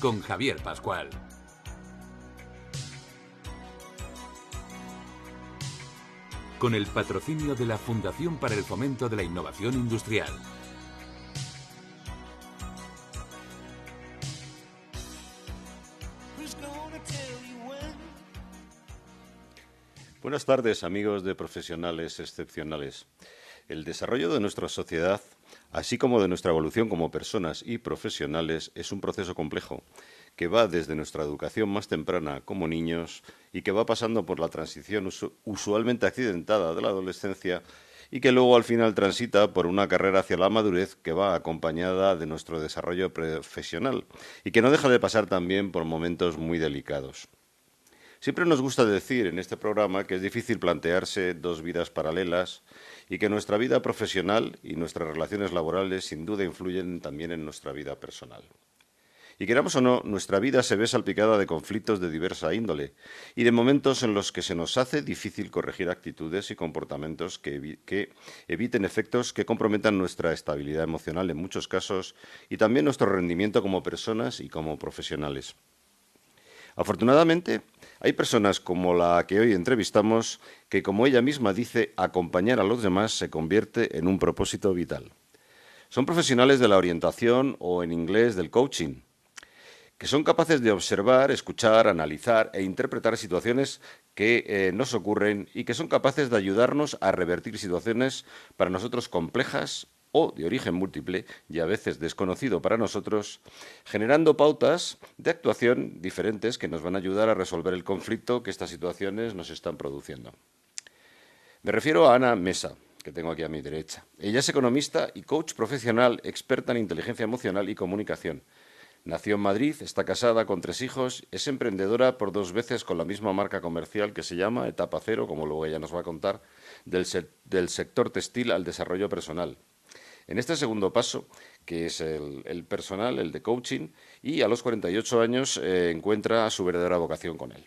con Javier Pascual. Con el patrocinio de la Fundación para el Fomento de la Innovación Industrial. Buenas tardes, amigos de Profesionales Excepcionales. El desarrollo de nuestra sociedad, así como de nuestra evolución como personas y profesionales, es un proceso complejo que va desde nuestra educación más temprana como niños y que va pasando por la transición usualmente accidentada de la adolescencia y que luego al final transita por una carrera hacia la madurez que va acompañada de nuestro desarrollo profesional y que no deja de pasar también por momentos muy delicados. Siempre nos gusta decir en este programa que es difícil plantearse dos vidas paralelas y que nuestra vida profesional y nuestras relaciones laborales sin duda influyen también en nuestra vida personal. Y queramos o no, nuestra vida se ve salpicada de conflictos de diversa índole y de momentos en los que se nos hace difícil corregir actitudes y comportamientos que eviten efectos que comprometan nuestra estabilidad emocional en muchos casos y también nuestro rendimiento como personas y como profesionales. Afortunadamente, hay personas como la que hoy entrevistamos que, como ella misma dice, acompañar a los demás se convierte en un propósito vital. Son profesionales de la orientación o, en inglés, del coaching, que son capaces de observar, escuchar, analizar e interpretar situaciones que nos ocurren y que son capaces de ayudarnos a revertir situaciones para nosotros complejas o de origen múltiple y a veces desconocido para nosotros, generando pautas de actuación diferentes que nos van a ayudar a resolver el conflicto que estas situaciones nos están produciendo. Me refiero a Ana Mesa, que tengo aquí a mi derecha. Ella es economista y coach profesional experta en inteligencia emocional y comunicación. Nació en Madrid, está casada con 3 hijos, es emprendedora por 2 veces con la misma marca comercial que se llama Etapa Cero, como luego ella nos va a contar, del sector textil al desarrollo personal. En este segundo paso, que es el personal, el de coaching, y a los 48 años encuentra su verdadera vocación con él.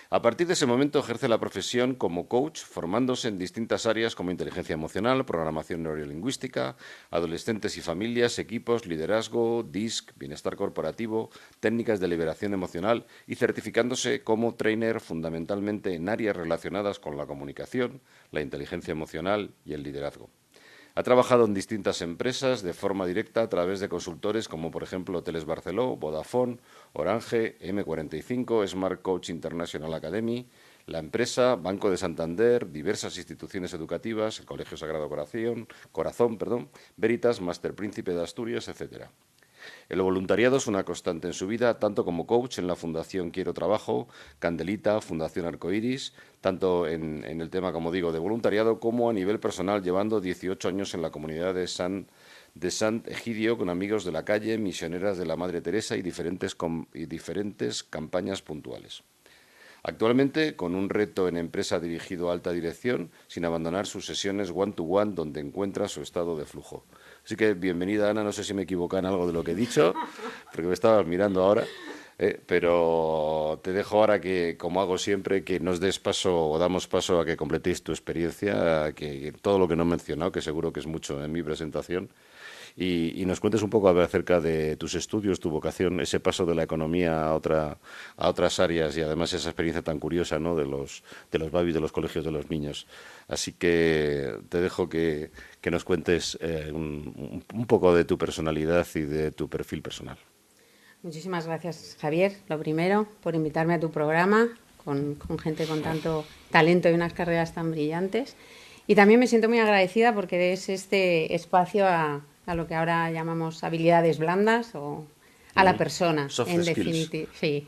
A partir de ese momento ejerce la profesión como coach, formándose en distintas áreas como inteligencia emocional, programación neurolingüística, adolescentes y familias, equipos, liderazgo, DISC, bienestar corporativo, técnicas de liberación emocional y certificándose como trainer fundamentalmente en áreas relacionadas con la comunicación, la inteligencia emocional y el liderazgo. Ha trabajado en distintas empresas de forma directa a través de consultores como, por ejemplo, Hoteles Barceló, Vodafone, Orange, M45, Smart Coach International Academy, la empresa, Banco de Santander, diversas instituciones educativas, el Colegio Sagrado Corazón, Veritas, Máster Príncipe de Asturias, etc. El voluntariado es una constante en su vida, tanto como coach en la Fundación Quiero Trabajo, Candelita, Fundación Arcoiris, tanto en el tema, como digo, de voluntariado, como a nivel personal, llevando 18 años en la comunidad de Sant Egidio, con amigos de la calle, misioneras de la Madre Teresa y diferentes campañas puntuales. Actualmente, con un reto en empresa dirigido a alta dirección, sin abandonar sus sesiones one-to-one, donde encuentra su estado de flujo. Así que, bienvenida, Ana. No sé si me equivoco en algo de lo que he dicho, porque me estabas mirando ahora, pero te dejo ahora que, como hago siempre, que nos des paso o damos paso a que completéis tu experiencia, a que todo lo que no he mencionado, que seguro que es mucho en mi presentación, y nos cuentes un poco acerca de tus estudios, tu vocación, ese paso de la economía a otras áreas y además esa experiencia tan curiosa, ¿no?, de los babis, de los colegios de los niños. Así que te dejo que nos cuentes un poco de tu personalidad y de tu perfil personal. Muchísimas gracias, Javier, lo primero, por invitarme a tu programa con gente con tanto talento y unas carreras tan brillantes. Y también me siento muy agradecida porque es este espacio a lo que ahora llamamos habilidades blandas o a la persona, soft en skills. definitiva. Sí.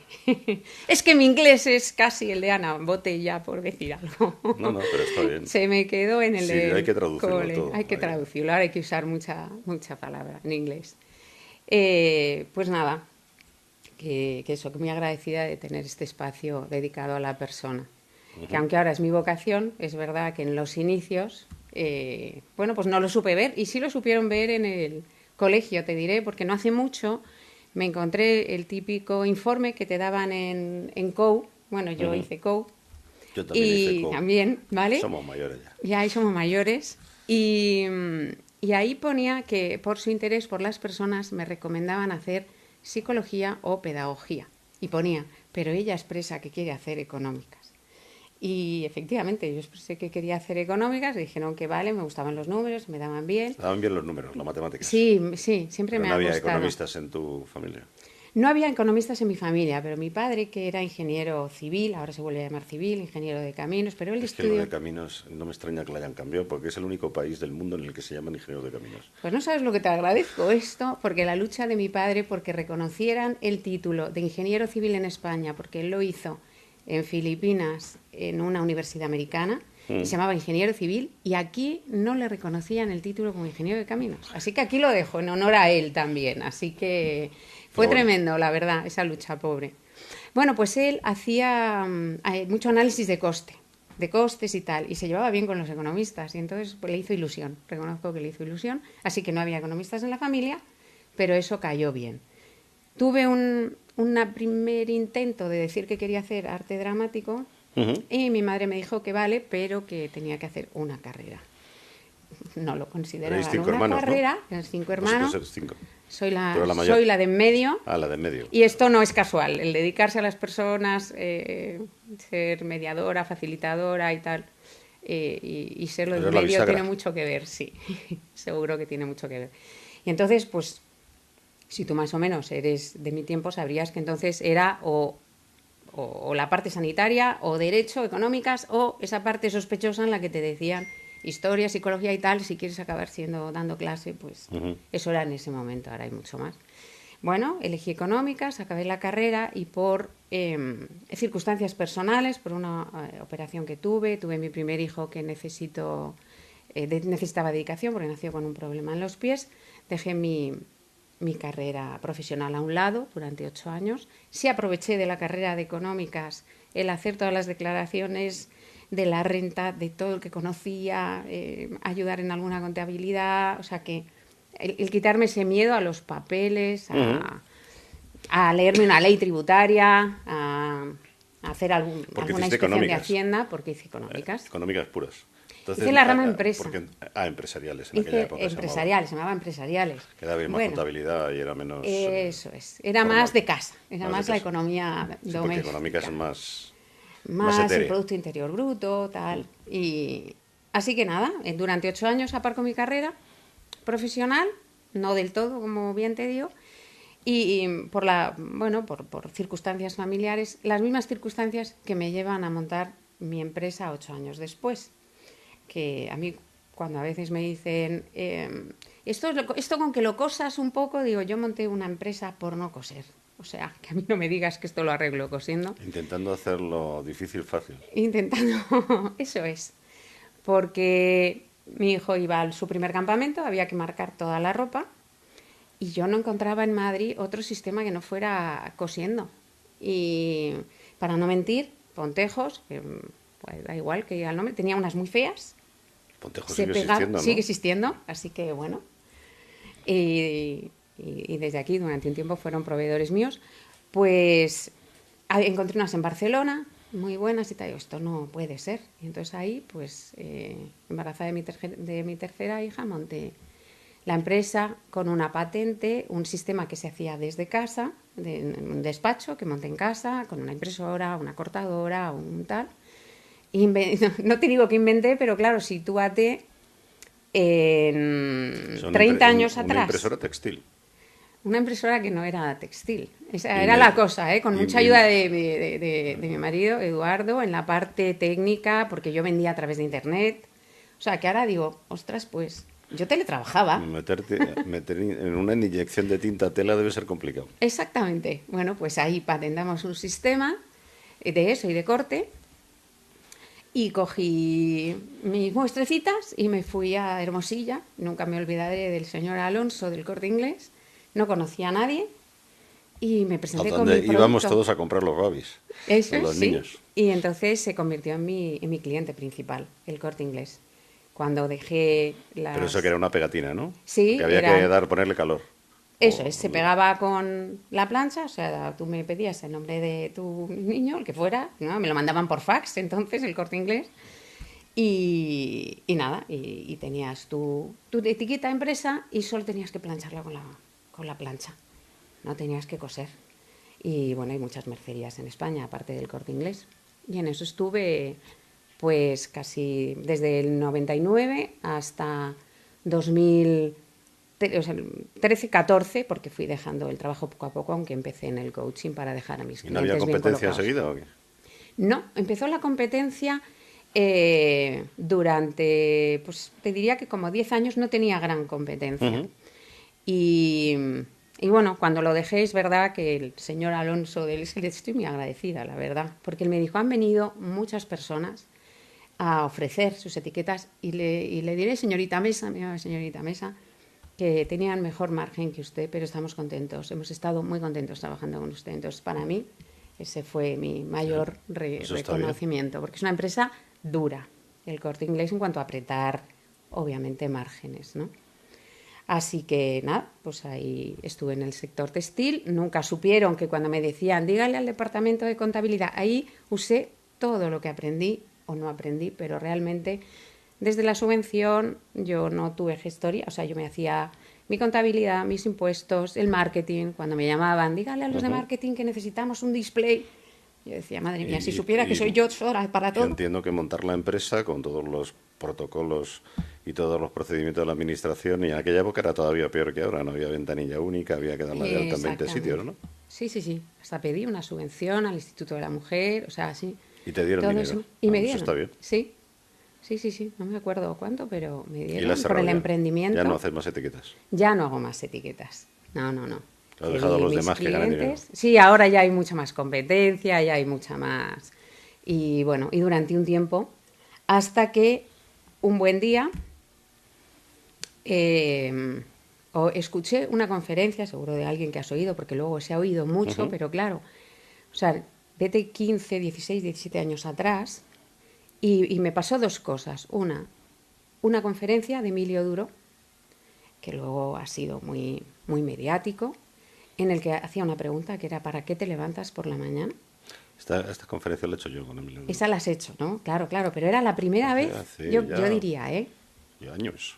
Es que mi inglés es casi el de Ana Botella, por decir algo. No, pero está bien. Se me quedó en el sí, hay que traducirlo cole. todo. Hay que traducirlo, ahora hay que usar mucha palabra en inglés. Pues nada, que muy agradecida de tener este espacio dedicado a la persona. Que aunque ahora es mi vocación, es verdad que en los inicios, pues no lo supe ver, y sí lo supieron ver en el colegio, te diré, porque no hace mucho me encontré el típico informe que te daban en COU. Bueno, yo hice COU. Yo también hice COU. También, ¿vale? Somos mayores ya. Ya ahí somos mayores. Y ahí ponía que por su interés por las personas me recomendaban hacer psicología o pedagogía. Y ponía, pero ella expresa que quiere hacer económicas. Y efectivamente, yo expresé que quería hacer económicas, dijeron que vale, me gustaban los números, me daban bien. Daban bien los números, las matemáticas. Sí, siempre Pero me no ha había gustado. economistas en tu familia. No había economistas en mi familia, pero mi padre, que era ingeniero civil, ahora se vuelve a llamar civil, ingeniero de caminos, pero él Es que lo estudió... de caminos no me extraña que lo hayan cambiado, porque es el único país del mundo en el que se llaman ingenieros de caminos. Pues no sabes lo que te agradezco esto, porque la lucha de mi padre, porque reconocieran el título de ingeniero civil en España, porque él lo hizo en Filipinas, en una universidad americana, y se llamaba ingeniero civil, y aquí no le reconocían el título como ingeniero de caminos. Así que aquí lo dejo, en honor a él también. Así que fue tremendo, la verdad, esa lucha, pobre. Bueno, pues él hacía mucho análisis de costes y tal, y se llevaba bien con los economistas, y entonces pues, le hizo ilusión, reconozco que le hizo ilusión, así que no había economistas en la familia, pero eso cayó bien. Tuve un primer intento de decir que quería hacer arte dramático, y mi madre me dijo que vale, pero que tenía que hacer una carrera. No lo consideraba una hermanos, carrera, ¿no? eran 5 hermanos. Vosotros sois 5. Soy mayor. soy la de en medio. Ah, la de en medio. Y esto no es casual, el dedicarse a las personas, ser mediadora, facilitadora y tal, y ser lo Pero del es la medio bisagra. tiene mucho que ver, sí, seguro que tiene mucho que ver. Y entonces, pues, si tú más o menos eres de mi tiempo, sabrías que entonces era o la parte sanitaria, o derecho, económicas, o esa parte sospechosa en la que te decían historia, psicología y tal, si quieres acabar dando clase, pues eso era en ese momento, ahora hay mucho más. Bueno, elegí económicas, acabé la carrera y por circunstancias personales, por una operación que tuve mi primer hijo que necesitaba dedicación porque nació con un problema en los pies, dejé mi carrera profesional a un lado durante 8 años. Sí aproveché de la carrera de económicas el hacer todas las declaraciones de la renta de todo el que conocía, ayudar en alguna contabilidad, o sea que el quitarme ese miedo a los papeles, a leerme una ley tributaria, a hacer alguna inspección económicas. de Hacienda, porque hice económicas. Económicas puras. Entonces, hice la rama empresa. Empresariales. En aquella época empresariales, se llamaba empresariales. Quedaba bien más contabilidad y era menos... Eso es. Era formal. Más de casa. Era más la casa. economía Sí, doméstica. porque económicas es más el etérea. Producto Interior Bruto, tal. Y así que nada, durante 8 años aparco mi carrera profesional, no del todo, como bien te digo, y por circunstancias familiares, las mismas circunstancias que me llevan a montar mi empresa 8 años después. Que a mí, cuando a veces me dicen, esto con que lo cosas un poco, digo, yo monté una empresa por no coser. O sea, que a mí no me digas que esto lo arreglo cosiendo. Intentando hacerlo difícil, fácil. Intentando, eso es. Porque mi hijo iba a su primer campamento, había que marcar toda la ropa, y yo no encontraba en Madrid otro sistema que no fuera cosiendo. Y para no mentir, Pontejos, que pues, da igual que al nombre, tenía unas muy feas. Pontejos sigue existiendo, ¿no? Sigue existiendo, así que bueno. Y desde aquí, durante un tiempo, fueron proveedores míos. Pues encontré unas en Barcelona, muy buenas, y tal. Digo, esto no puede ser. Y entonces ahí, pues, embarazada de mi tercera hija, monté la empresa con una patente, un sistema que se hacía desde casa, un despacho que monté en casa, con una impresora, una cortadora, un tal. No te digo que inventé, pero claro, sitúate en 30 años atrás. Una impresora textil. Una impresora que no era textil. Esa era la cosa, con mucha ayuda de mi marido, Eduardo, en la parte técnica, porque yo vendía a través de Internet. O sea, que ahora digo, ostras, pues yo teletrabajaba. Meter en una inyección de tinta a tela debe ser complicado. Exactamente. Bueno, pues ahí patentamos un sistema de eso y de corte. Y cogí mis muestrecitas y me fui a Hermosilla. Nunca me olvidaré del señor Alonso del Corte Inglés. No conocía a nadie y me presenté con mi producto. Íbamos todos a comprar los babis. Eso los sí. niños. Y entonces se convirtió en mi cliente principal, el Corte Inglés. Cuando dejé las... Pero eso que era una pegatina, ¿no? Sí, que había que ponerle calor. Eso es, se pegaba con la plancha, o sea, tú me pedías el nombre de tu niño, el que fuera, ¿no? Me lo mandaban por fax, entonces, el Corte Inglés, y nada, y tenías tu etiqueta empresa y solo tenías que plancharla con la plancha. no tenías que coser. Y bueno, hay muchas mercerías en España, aparte del Corte Inglés. Y en eso estuve pues casi desde el 99 hasta 2013-14, porque fui dejando el trabajo poco a poco, aunque empecé en el coaching para dejar a mis ¿Y no clientes había bien competencia colocados. enseguida o qué? No, empezó la competencia durante, pues te diría que como 10 años no tenía gran competencia. Y, y bueno, cuando lo dejé es verdad que el señor Alonso, le estoy muy agradecida, la verdad, porque él me dijo, han venido muchas personas a ofrecer sus etiquetas y le diré, señorita Mesa, me llama señorita Mesa, que tenían mejor margen que usted, pero estamos contentos, hemos estado muy contentos trabajando con usted. Entonces, para mí, ese fue mi mayor reconocimiento, porque es una empresa dura, el Corte Inglés, en cuanto a apretar, obviamente, márgenes, ¿no? Así que nada, pues ahí estuve en el sector textil. Nunca supieron que cuando me decían, dígale al departamento de contabilidad, ahí usé todo lo que aprendí o no aprendí, pero realmente desde la subvención yo no tuve gestoría, o sea, yo me hacía mi contabilidad, mis impuestos, el marketing. Cuando me llamaban, dígale a los de marketing que necesitamos un display. Yo decía, madre mía, si supiera que soy yo sola para todo. Yo entiendo que montar la empresa con todos los protocolos y todos los procedimientos de la administración, y en aquella época era todavía peor que ahora, no había ventanilla única, había que darla de alta en 20 sitios, ¿no? Sí, sí, sí. Hasta pedí una subvención al Instituto de la Mujer, o sea, sí. Y te dieron todo dinero. eso. Y me Eso dieron. está bien. Sí, sí, sí, sí. No me acuerdo cuánto, pero me Y dieron la has por el cerrado ya. emprendimiento. Ya no haces más etiquetas. Ya no hago más etiquetas. No, no, no. Lo has dejado a los Mis demás que ganan dinero. Sí, ahora ya hay mucha más competencia, ya hay mucha más. Y bueno, y durante un tiempo, hasta que un buen día escuché una conferencia, seguro de alguien que has oído, porque luego se ha oído mucho, pero claro, o sea, vete 15, 16, 17 años atrás, y me pasó dos cosas. Una conferencia de Emilio Duro, que luego ha sido muy, muy mediático, en el que hacía una pregunta que era, ¿para qué te levantas por la mañana? Esta conferencia la he hecho yo con Emilio. Esa la has hecho, ¿no? Claro, claro, pero era la primera vez, yo diría, Ya años.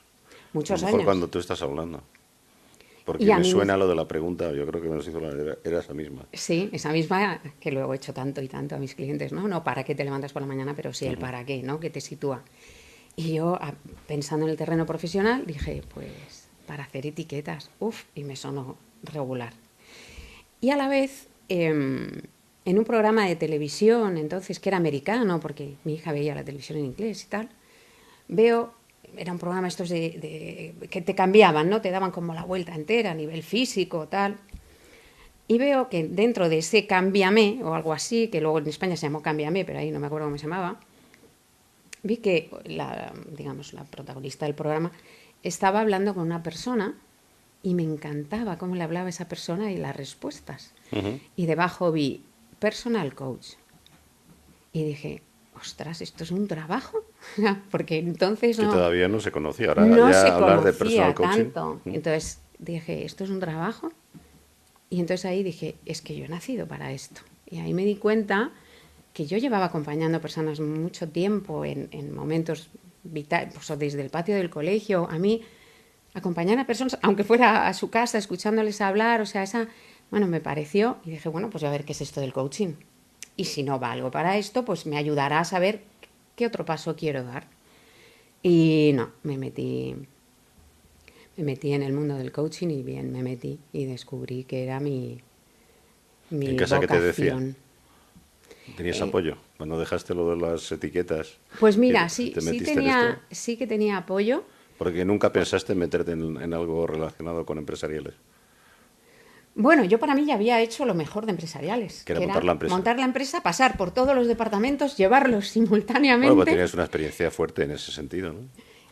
Muchos a lo mejor años. cuando tú estás hablando. Porque Y a me mí suena lo de la pregunta, yo creo que me lo hizo era esa misma. Sí, esa misma que luego he hecho tanto y tanto a mis clientes, ¿no? No para qué te levantas por la mañana, pero sí el para qué, ¿no? Que te sitúa. Y yo, pensando en el terreno profesional, dije, pues, para hacer etiquetas, y me sonó regular. Y a la vez, en un programa de televisión, entonces, que era americano, porque mi hija veía la televisión en inglés y tal, era un programa estos que te cambiaban, ¿no? Te daban como la vuelta entera a nivel físico, tal. Y veo que dentro de ese Cámbiame, o algo así, que luego en España se llamó Cámbiame, pero ahí no me acuerdo cómo se llamaba, vi que la protagonista del programa estaba hablando con una persona y me encantaba cómo le hablaba esa persona y las respuestas. Y debajo vi personal coach. Y dije, ostras, ¿esto es un trabajo? Porque entonces Que todavía no se conocía. Ahora no ya se hablar de conocía personal coaching. tanto. Entonces dije, ¿esto es un trabajo? Y entonces ahí dije, es que yo he nacido para esto. Y ahí me di cuenta que yo llevaba acompañando a personas mucho tiempo en momentos vitales, pues desde el patio del colegio. A mí, acompañar a personas, aunque fuera a su casa, escuchándoles hablar, o sea, bueno, me pareció, y dije, bueno, pues a ver qué es esto del coaching. Y si no valgo para esto, pues me ayudará a saber qué otro paso quiero dar. Y no, me metí en el mundo del coaching y bien me metí y descubrí que era mi ¿En casa qué te decía? vocación. ¿Tenías apoyo cuando dejaste lo de las etiquetas? Pues mira, y sí te metiste en esto? sí que tenía apoyo. Porque nunca pensaste en meterte en algo relacionado con empresariales. Bueno, yo para mí ya había hecho lo mejor de empresariales. Que era montar la empresa. Montar la empresa, pasar por todos los departamentos, llevarlos simultáneamente. Bueno, pues tenías una experiencia fuerte en ese sentido, ¿no?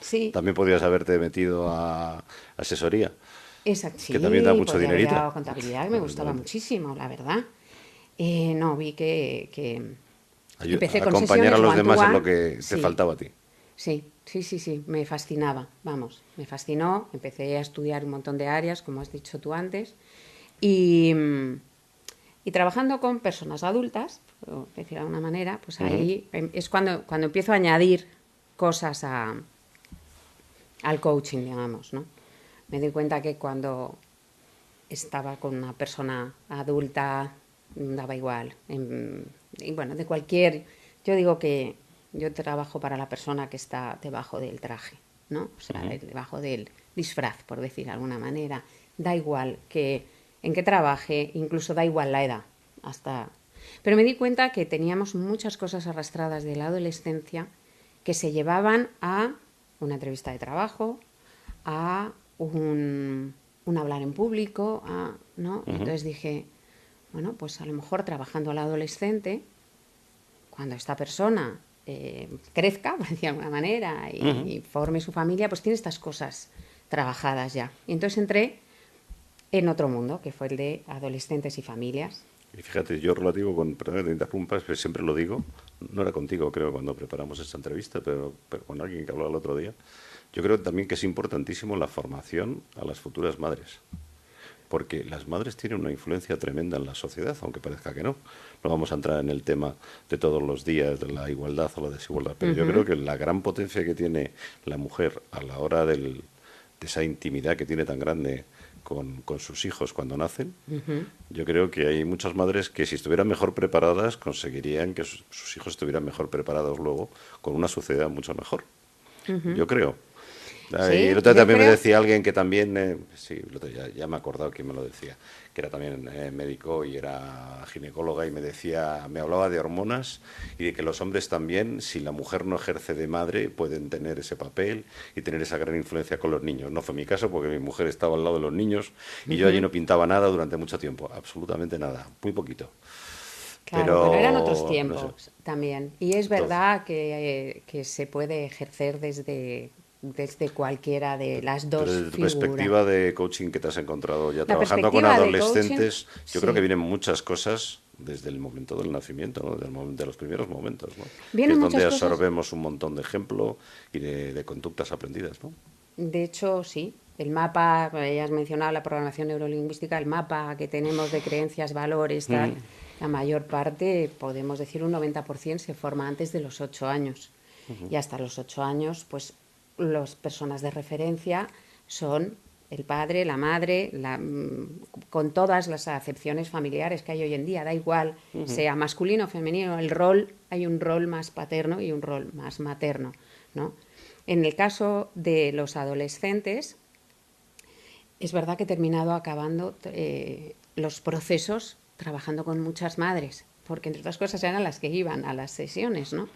Sí. También podías haberte metido a asesoría. Exacto, sí, que también da mucho pues dinerito. La contabilidad me gustaba muchísimo, la verdad. No, vi que empecé con acompañar a los demás en lo que sí, te faltaba a ti. Sí, me fascinaba, vamos, me fascinó. Empecé a estudiar un montón de áreas, como has dicho tú antes, y trabajando con personas adultas, por decir de alguna manera, pues ahí es cuando empiezo a añadir cosas al coaching, digamos, ¿no? Me doy cuenta que cuando estaba con una persona adulta, daba igual. Y bueno, de cualquier... Yo digo que yo trabajo para la persona que está debajo del traje, ¿no? O sea, debajo del disfraz, por decir de alguna manera. Da igual en qué trabaje, incluso da igual la edad. Pero me di cuenta que teníamos muchas cosas arrastradas de la adolescencia que se llevaban a una entrevista de trabajo, a un hablar en público, ¿no? Entonces dije, bueno, pues a lo mejor trabajando al adolescente, cuando esta persona crezca, por decir de alguna manera, y forme su familia, pues tiene estas cosas trabajadas ya. Y entonces entré en otro mundo, que fue el de adolescentes y familias. Y fíjate, yo relativo con, perdón que te interrumpas, pero siempre lo digo, no era contigo creo cuando preparamos esta entrevista, pero con alguien que habló el otro día, yo creo también que es importantísimo la formación a las futuras madres, porque las madres tienen una influencia tremenda en la sociedad, aunque parezca que no. No vamos a entrar en el tema de todos los días, de la igualdad o la desigualdad, pero yo creo que la gran potencia que tiene la mujer a la hora de esa intimidad que tiene tan grande con sus hijos cuando nacen, yo creo que hay muchas madres que si estuvieran mejor preparadas conseguirían que sus hijos estuvieran mejor preparados luego con una sociedad mucho mejor. Yo creo. Sí, y el otro día también me decía alguien que también, sí, ya me he acordado quién me lo decía, que era también médico y era ginecóloga y me hablaba de hormonas y de que los hombres también, si la mujer no ejerce de madre, pueden tener ese papel y tener esa gran influencia con los niños. No fue mi caso porque mi mujer estaba al lado de los niños y yo allí no pintaba nada durante mucho tiempo, absolutamente nada, muy poquito. Claro, pero eran otros tiempos también. Y es verdad que se puede ejercer desde cualquiera de las dos Pero desde tu figuras. perspectiva de coaching que te has encontrado ya trabajando con adolescentes, yo creo que vienen muchas cosas desde el momento del nacimiento, ¿no? De los primeros momentos, ¿no? Vienen que es muchas donde cosas. absorbemos un montón de ejemplo y de conductas aprendidas, ¿no? De hecho, sí. El mapa, ya has mencionado la programación neurolingüística, el mapa que tenemos de creencias, valores, tal, la mayor parte, podemos decir un 90%, se forma antes de los 8 años. Y hasta los 8 años, pues las personas de referencia son el padre, la madre, con todas las acepciones familiares que hay hoy en día, da igual, sea masculino o femenino, hay un rol más paterno y un rol más materno, ¿no? En el caso de los adolescentes, es verdad que he terminado acabando los procesos trabajando con muchas madres, porque entre otras cosas eran las que iban a las sesiones, ¿no?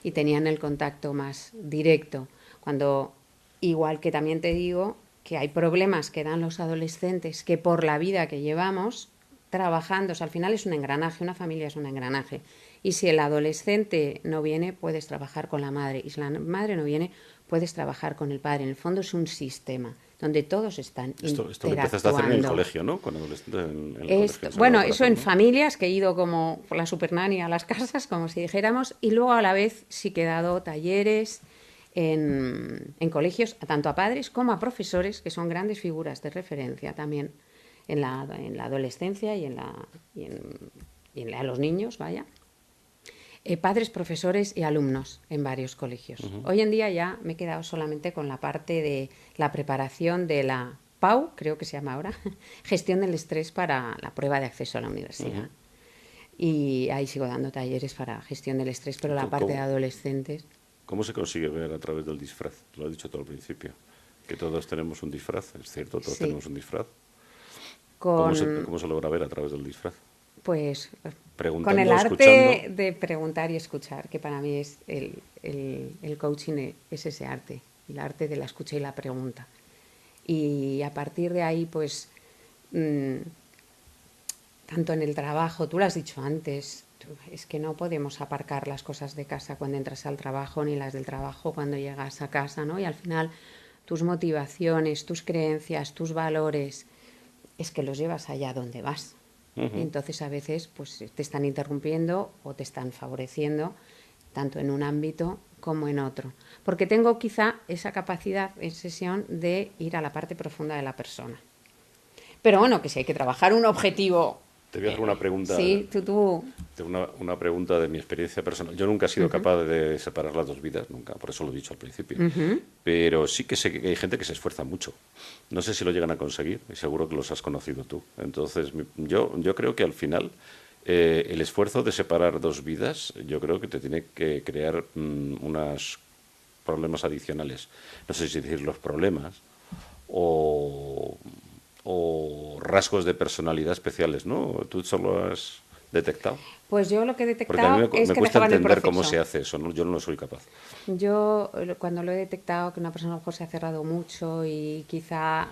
Y tenían el contacto más directo. Cuando, igual que también te digo que hay problemas que dan los adolescentes que por la vida que llevamos trabajando, o sea, al final es un engranaje, una familia es un engranaje. Y si el adolescente no viene, puedes trabajar con la madre. Y si la madre no viene, puedes trabajar con el padre. En el fondo es un sistema donde todos están interactuando. Esto lo empezaste a hacer en el colegio, ¿no? Con adolescentes en el colegio. Bueno, eso en familias, que he ido como la supernani a las casas, como si dijéramos, y luego a la vez sí que he dado talleres en colegios, tanto a padres como a profesores, que son grandes figuras de referencia también en la adolescencia y a los niños, vaya. Padres, profesores y alumnos en varios colegios. Hoy en día ya me he quedado solamente con la parte de la preparación de la PAU, creo que se llama ahora, gestión del estrés para la prueba de acceso a la universidad. Y ahí sigo dando talleres para gestión del estrés, pero la parte de adolescentes... ¿Cómo se consigue ver a través del disfraz? Lo has dicho todo al principio, que todos tenemos un disfraz, es cierto, todos tenemos un disfraz. ¿Cómo se logra ver a través del disfraz? Pues preguntando, con el arte escuchando. de preguntar y escuchar, que para mí es el coaching, es ese arte, el arte de la escucha y la pregunta. Y a partir de ahí, pues, tanto en el trabajo, tú lo has dicho antes, es que no podemos aparcar las cosas de casa cuando entras al trabajo, ni las del trabajo cuando llegas a casa, ¿no? Y al final tus motivaciones, tus creencias, tus valores, es que los llevas allá donde vas. Y entonces a veces pues te están interrumpiendo o te están favoreciendo, tanto en un ámbito como en otro. Porque tengo quizá esa capacidad en sesión de ir a la parte profunda de la persona. Pero bueno, que si hay que trabajar un objetivo... Te voy a hacer una pregunta. Sí, tú. Tengo una pregunta de mi experiencia personal. Yo nunca he sido capaz de separar las dos vidas, nunca, por eso lo he dicho al principio. Pero sí que sé que hay gente que se esfuerza mucho. No sé si lo llegan a conseguir, y seguro que los has conocido tú. Entonces, yo creo que al final el esfuerzo de separar dos vidas, yo creo que te tiene que crear unos problemas adicionales. No sé si decir los problemas o rasgos de personalidad especiales, ¿no? ¿Tú solo has detectado? Pues yo lo que he Porque a mí detectado es me que cuesta dejaban el entender cómo proceso. se hace eso, ¿no? Yo no soy capaz. Yo cuando lo he detectado que una persona a lo mejor se ha cerrado mucho y quizá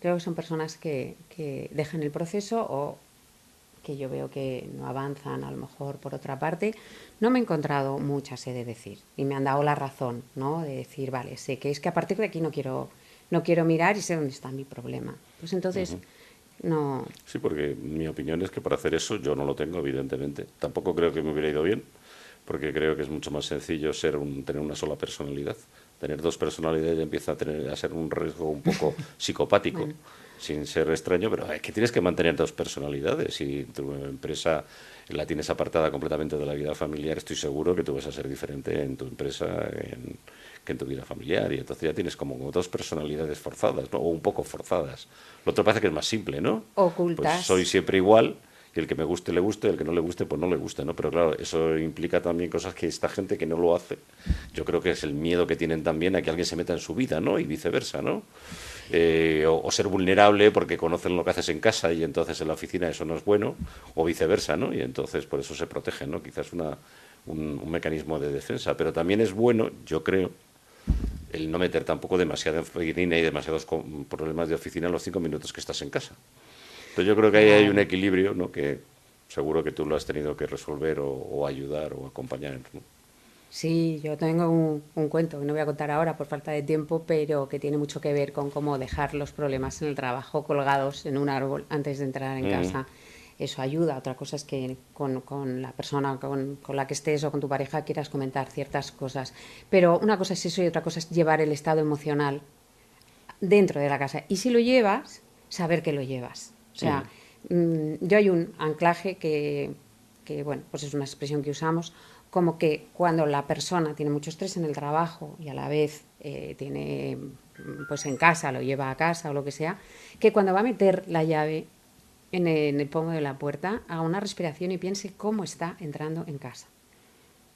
creo que son personas que dejan el proceso o que yo veo que no avanzan a lo mejor por otra parte, no me he encontrado muchas, he de decir, y me han dado la razón, ¿no? De decir, vale, sé que es que a partir de aquí no quiero mirar y sé dónde está mi problema. Pues entonces, no. Sí, porque mi opinión es que para hacer eso yo no lo tengo, evidentemente. Tampoco creo que me hubiera ido bien, porque creo que es mucho más sencillo tener una sola personalidad. Tener dos personalidades ya empieza a ser un riesgo un poco psicopático, Bueno. sin ser extraño, pero es que tienes que mantener dos personalidades. Si tu empresa la tienes apartada completamente de la vida familiar, estoy seguro que tú vas a ser diferente en tu empresa que en tu vida familiar. Y entonces ya tienes como dos personalidades forzadas, ¿no? O un poco forzadas. Lo otro parece que es más simple, ¿no? Pues soy Ocultas. siempre igual. Y el que me guste, le guste, el que no le guste, pues no le guste, ¿no? Pero claro, eso implica también cosas que esta gente que no lo hace, yo creo que es el miedo que tienen también a que alguien se meta en su vida, ¿no? Y viceversa, ¿no? O ser vulnerable porque conocen lo que haces en casa y entonces en la oficina eso no es bueno, o viceversa, ¿no? Y entonces por eso se protegen, ¿no? Quizás un mecanismo de defensa. Pero también es bueno, yo creo, el no meter tampoco demasiada oficina y demasiados problemas de oficina en los 5 minutos que estás en casa. Entonces yo creo que ahí hay un Claro. equilibrio, ¿no? Que seguro que tú lo has tenido que resolver o ayudar o acompañar, ¿no? Sí, yo tengo un cuento que no voy a contar ahora por falta de tiempo, pero que tiene mucho que ver con cómo dejar los problemas en el trabajo colgados en un árbol antes de entrar en casa. Eso ayuda. Otra cosa es que con la persona con la que estés o con tu pareja quieras comentar ciertas cosas. Pero una cosa es eso y otra cosa es llevar el estado emocional dentro de la casa. Y si lo llevas, saber que lo llevas. O sea, yo hay un anclaje que, bueno, pues es una expresión que usamos, como que cuando la persona tiene mucho estrés en el trabajo y a la vez tiene, pues en casa, lo lleva a casa o lo que sea, que cuando va a meter la llave en el pomo de la puerta, haga una respiración y piense cómo está entrando en casa.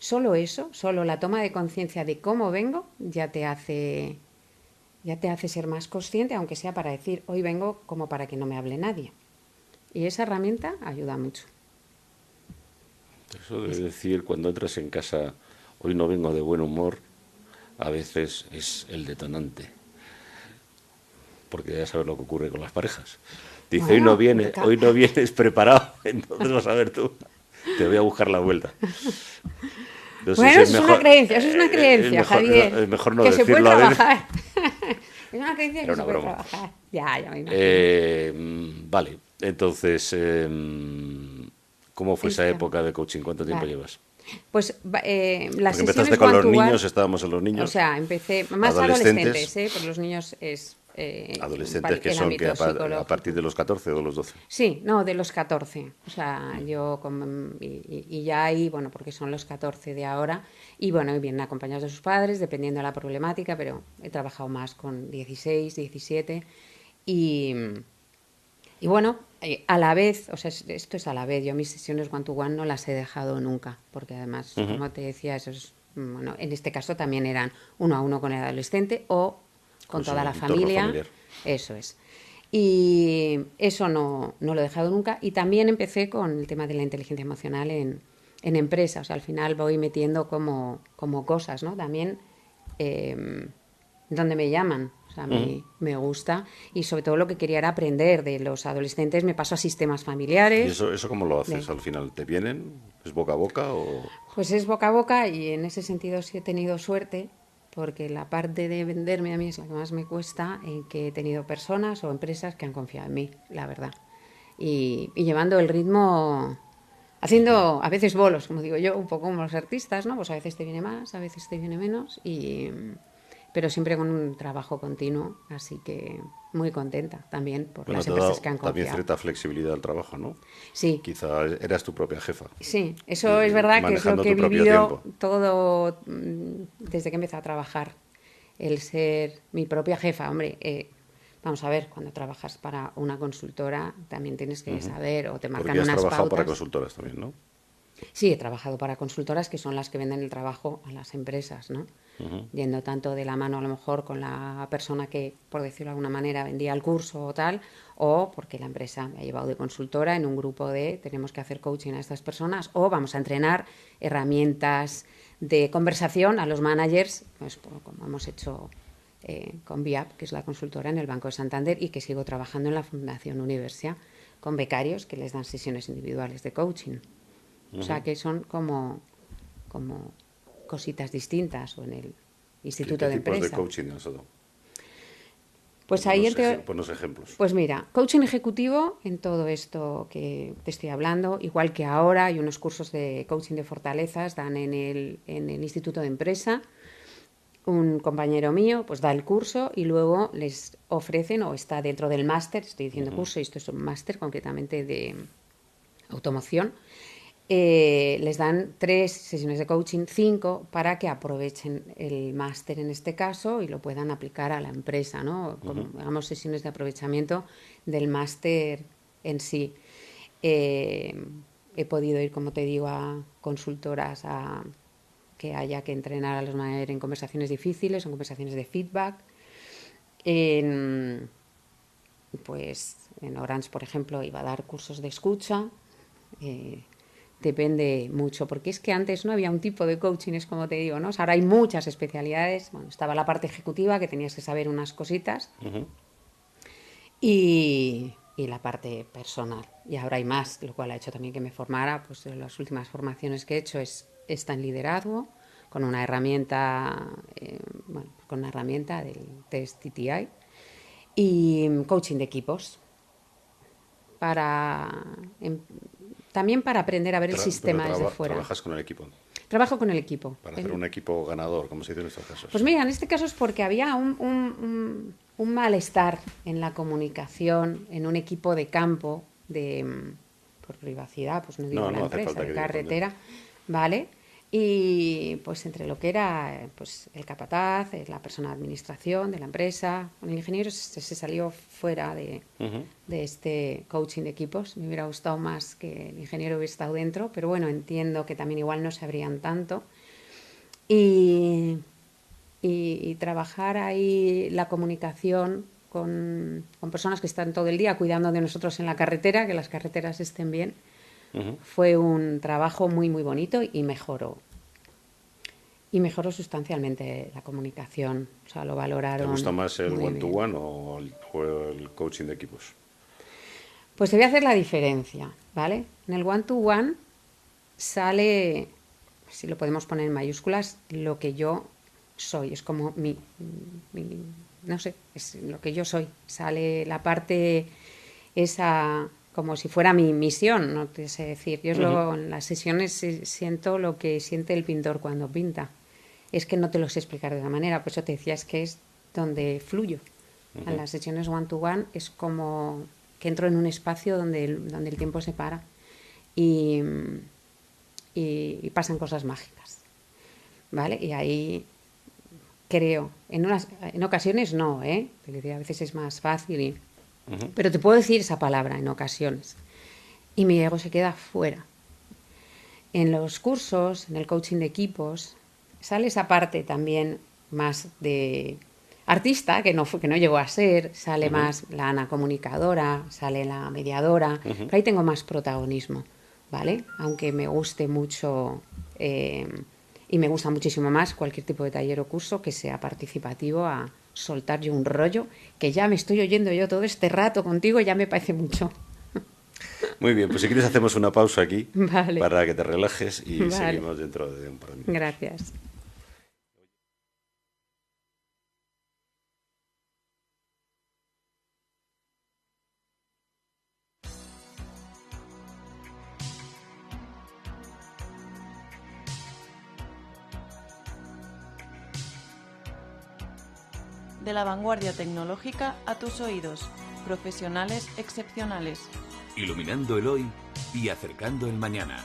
Solo eso, solo la toma de conciencia de cómo vengo, ya te hace ser más consciente, aunque sea para decir, hoy vengo como para que no me hable nadie. Y esa herramienta ayuda mucho. Eso de decir cuando entras en casa, hoy no vengo de buen humor, a veces es el detonante. Porque ya sabes lo que ocurre con las parejas. Dice, Bueno, hoy no vienes preparado, entonces vas a ver tú. Te voy a buscar la vuelta. No sé bueno, si es eso es una mejor, creencia, eso es una creencia, Javier, es mejor no que se puede decirlo a ver. trabajar. Es una creencia Era que se una puede broma. trabajar. Ya me imagino. Vale, entonces, ¿cómo fue esa Esta, época de coaching? ¿Cuánto tiempo vale. llevas? Pues las Porque empezaste sesiones con one los to one, niños, estábamos en los o niños, sea, empecé más adolescentes, adolescentes, porque los niños es adolescentes que el son que ámbito a partir psicológico. de los 14 o los 12. Sí, no, de los 14. O sea, y ya ahí, bueno, porque son los 14 de ahora, y bueno, y vienen acompañados de sus padres, dependiendo de la problemática, pero he trabajado más con 16, 17, y, y bueno, a la vez, o sea, esto es a la vez, yo mis sesiones one to one no las he dejado nunca, porque además, como te decía, eso es, bueno, en este caso también eran uno a uno con el adolescente o con Con su toda la entorno familia, familiar. eso es. Y eso no lo he dejado nunca. Y también empecé con el tema de la inteligencia emocional en empresas. O sea, al final voy metiendo como cosas, ¿no? También donde me llaman. O sea, me gusta. Y sobre todo lo que quería era aprender de los adolescentes. Me paso a sistemas ¿Y familiares. eso cómo lo haces De, al final? ¿Te vienen? ¿Es boca a boca o...? pues es boca a boca y en ese sentido sí he tenido suerte porque la parte de venderme a mí es la que más me cuesta, en que he tenido personas o empresas que han confiado en mí, la verdad. Y llevando el ritmo, haciendo a veces bolos, como digo yo, un poco como los artistas, ¿no? Pues a veces te viene más, a veces te viene menos, pero siempre con un trabajo continuo, así que muy contenta también por Bueno, las te ha empresas dado que han también confiado. cierta flexibilidad al trabajo, ¿no? Sí, Quizá eras tu propia jefa. sí, eso es verdad que es lo Manejando que he tu propio vivido tiempo. todo desde que empecé a trabajar. El ser mi propia jefa, hombre, vamos a ver, cuando trabajas para una consultora también tienes que saber o te Porque marcan has unas trabajado para pautas. consultoras también, ¿no? Sí, he trabajado para consultoras que son las que venden el trabajo a las empresas, ¿no? Yendo tanto de la mano a lo mejor con la persona que, por decirlo de alguna manera, vendía el curso o tal, o porque la empresa me ha llevado de consultora en un grupo de tenemos que hacer coaching a estas personas, o vamos a entrenar herramientas de conversación a los managers, pues como hemos hecho con VIAP, que es la consultora en el Banco de Santander, y que sigo trabajando en la Fundación Universia con becarios que les dan sesiones individuales de coaching. O sea que son como cositas distintas, o en el Instituto ¿Qué de tipos de Empresa. coaching has dado? Pues ahí Ponnos ejemplos. pues mira, coaching ejecutivo en todo esto que te estoy hablando, igual que ahora hay unos cursos de coaching de fortalezas, dan en el Instituto de Empresa. Un compañero mío pues da el curso y luego les ofrecen, o está dentro del máster, estoy diciendo curso y esto es un máster concretamente de automoción, les dan 3 sesiones de coaching, 5, para que aprovechen el máster en este caso y lo puedan aplicar a la empresa, ¿no? Como, digamos, sesiones de aprovechamiento del máster en sí. He podido ir, como te digo, a consultoras a que haya que entrenar a los managers en conversaciones difíciles, en conversaciones de feedback. Pues en Orange, por ejemplo, iba a dar cursos de escucha. Depende mucho, porque es que antes no había un tipo de coaching, es como te digo, ¿no? O sea, ahora hay muchas especialidades. Bueno, estaba la parte ejecutiva, que tenías que saber unas cositas, y la parte personal. Y ahora hay más, lo cual ha hecho también que me formara. Pues las últimas formaciones que he hecho está en liderazgo, con una herramienta, con una herramienta del test TTI, y coaching de equipos para también para aprender a ver el sistema desde fuera. Trabajas con el equipo. Trabajo con el equipo. Para hacer un equipo ganador, como se dice en estos casos. Pues mira, en este caso es porque había un malestar en la comunicación, en un equipo de campo, por privacidad, pues no digo la empresa, de carretera, ¿vale? Y pues entre lo que era pues el capataz, la persona de administración de la empresa, el ingeniero se salió fuera de este coaching de equipos. Me hubiera gustado más que el ingeniero hubiera estado dentro, pero bueno, entiendo que también igual no se abrían tanto. Y trabajar ahí la comunicación con personas que están todo el día cuidando de nosotros en la carretera, que las carreteras estén bien. Fue un trabajo muy, muy bonito y mejoró. Y mejoró sustancialmente la comunicación. O sea, lo valoraron. ¿Te gusta más el one-to-one o el coaching de equipos? Pues te voy a hacer la diferencia, ¿vale? En el one-to-one sale, si lo podemos poner en mayúsculas, lo que yo soy. Es como no sé, es lo que yo soy. Sale la parte esa como si fuera mi misión, no te sé decir. Yo en las sesiones siento lo que siente el pintor cuando pinta. Es que no te lo sé explicar de otra manera, por eso te decía, es que es donde fluyo. En las sesiones one-to-one es como que entro en un espacio donde el tiempo se para y pasan cosas mágicas, ¿vale? Y ahí creo, en ocasiones no, porque a veces es más fácil pero te puedo decir esa palabra en ocasiones y mi ego se queda fuera. En los cursos, en el coaching de equipos, sale esa parte también más de artista, que no llegó a ser, sale más la Ana comunicadora, sale la mediadora, pero ahí tengo más protagonismo, ¿vale? Aunque me guste mucho y me gusta muchísimo más cualquier tipo de taller o curso que sea participativo, a soltar yo un rollo, que ya me estoy oyendo yo todo este rato contigo, ya me parece mucho. Muy bien, pues si quieres hacemos una pausa aquí vale. para que te relajes y seguimos dentro de un par de minutos. Gracias. de la vanguardia tecnológica a tus oídos. Profesionales excepcionales. Iluminando el hoy y acercando el mañana.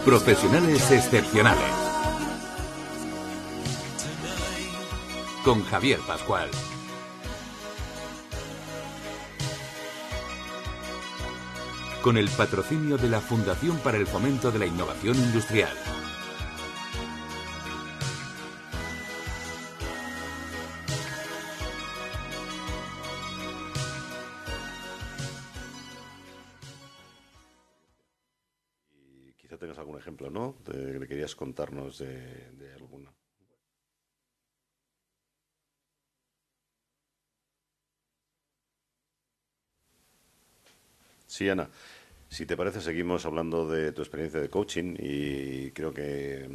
Profesionales excepcionales. Con Javier Pascual. Con el patrocinio de la Fundación para el Fomento de la Innovación Industrial. Tengas algún ejemplo, ¿no? Que querías contarnos de alguna. Sí, Ana, si te parece, seguimos hablando de tu experiencia de coaching y creo que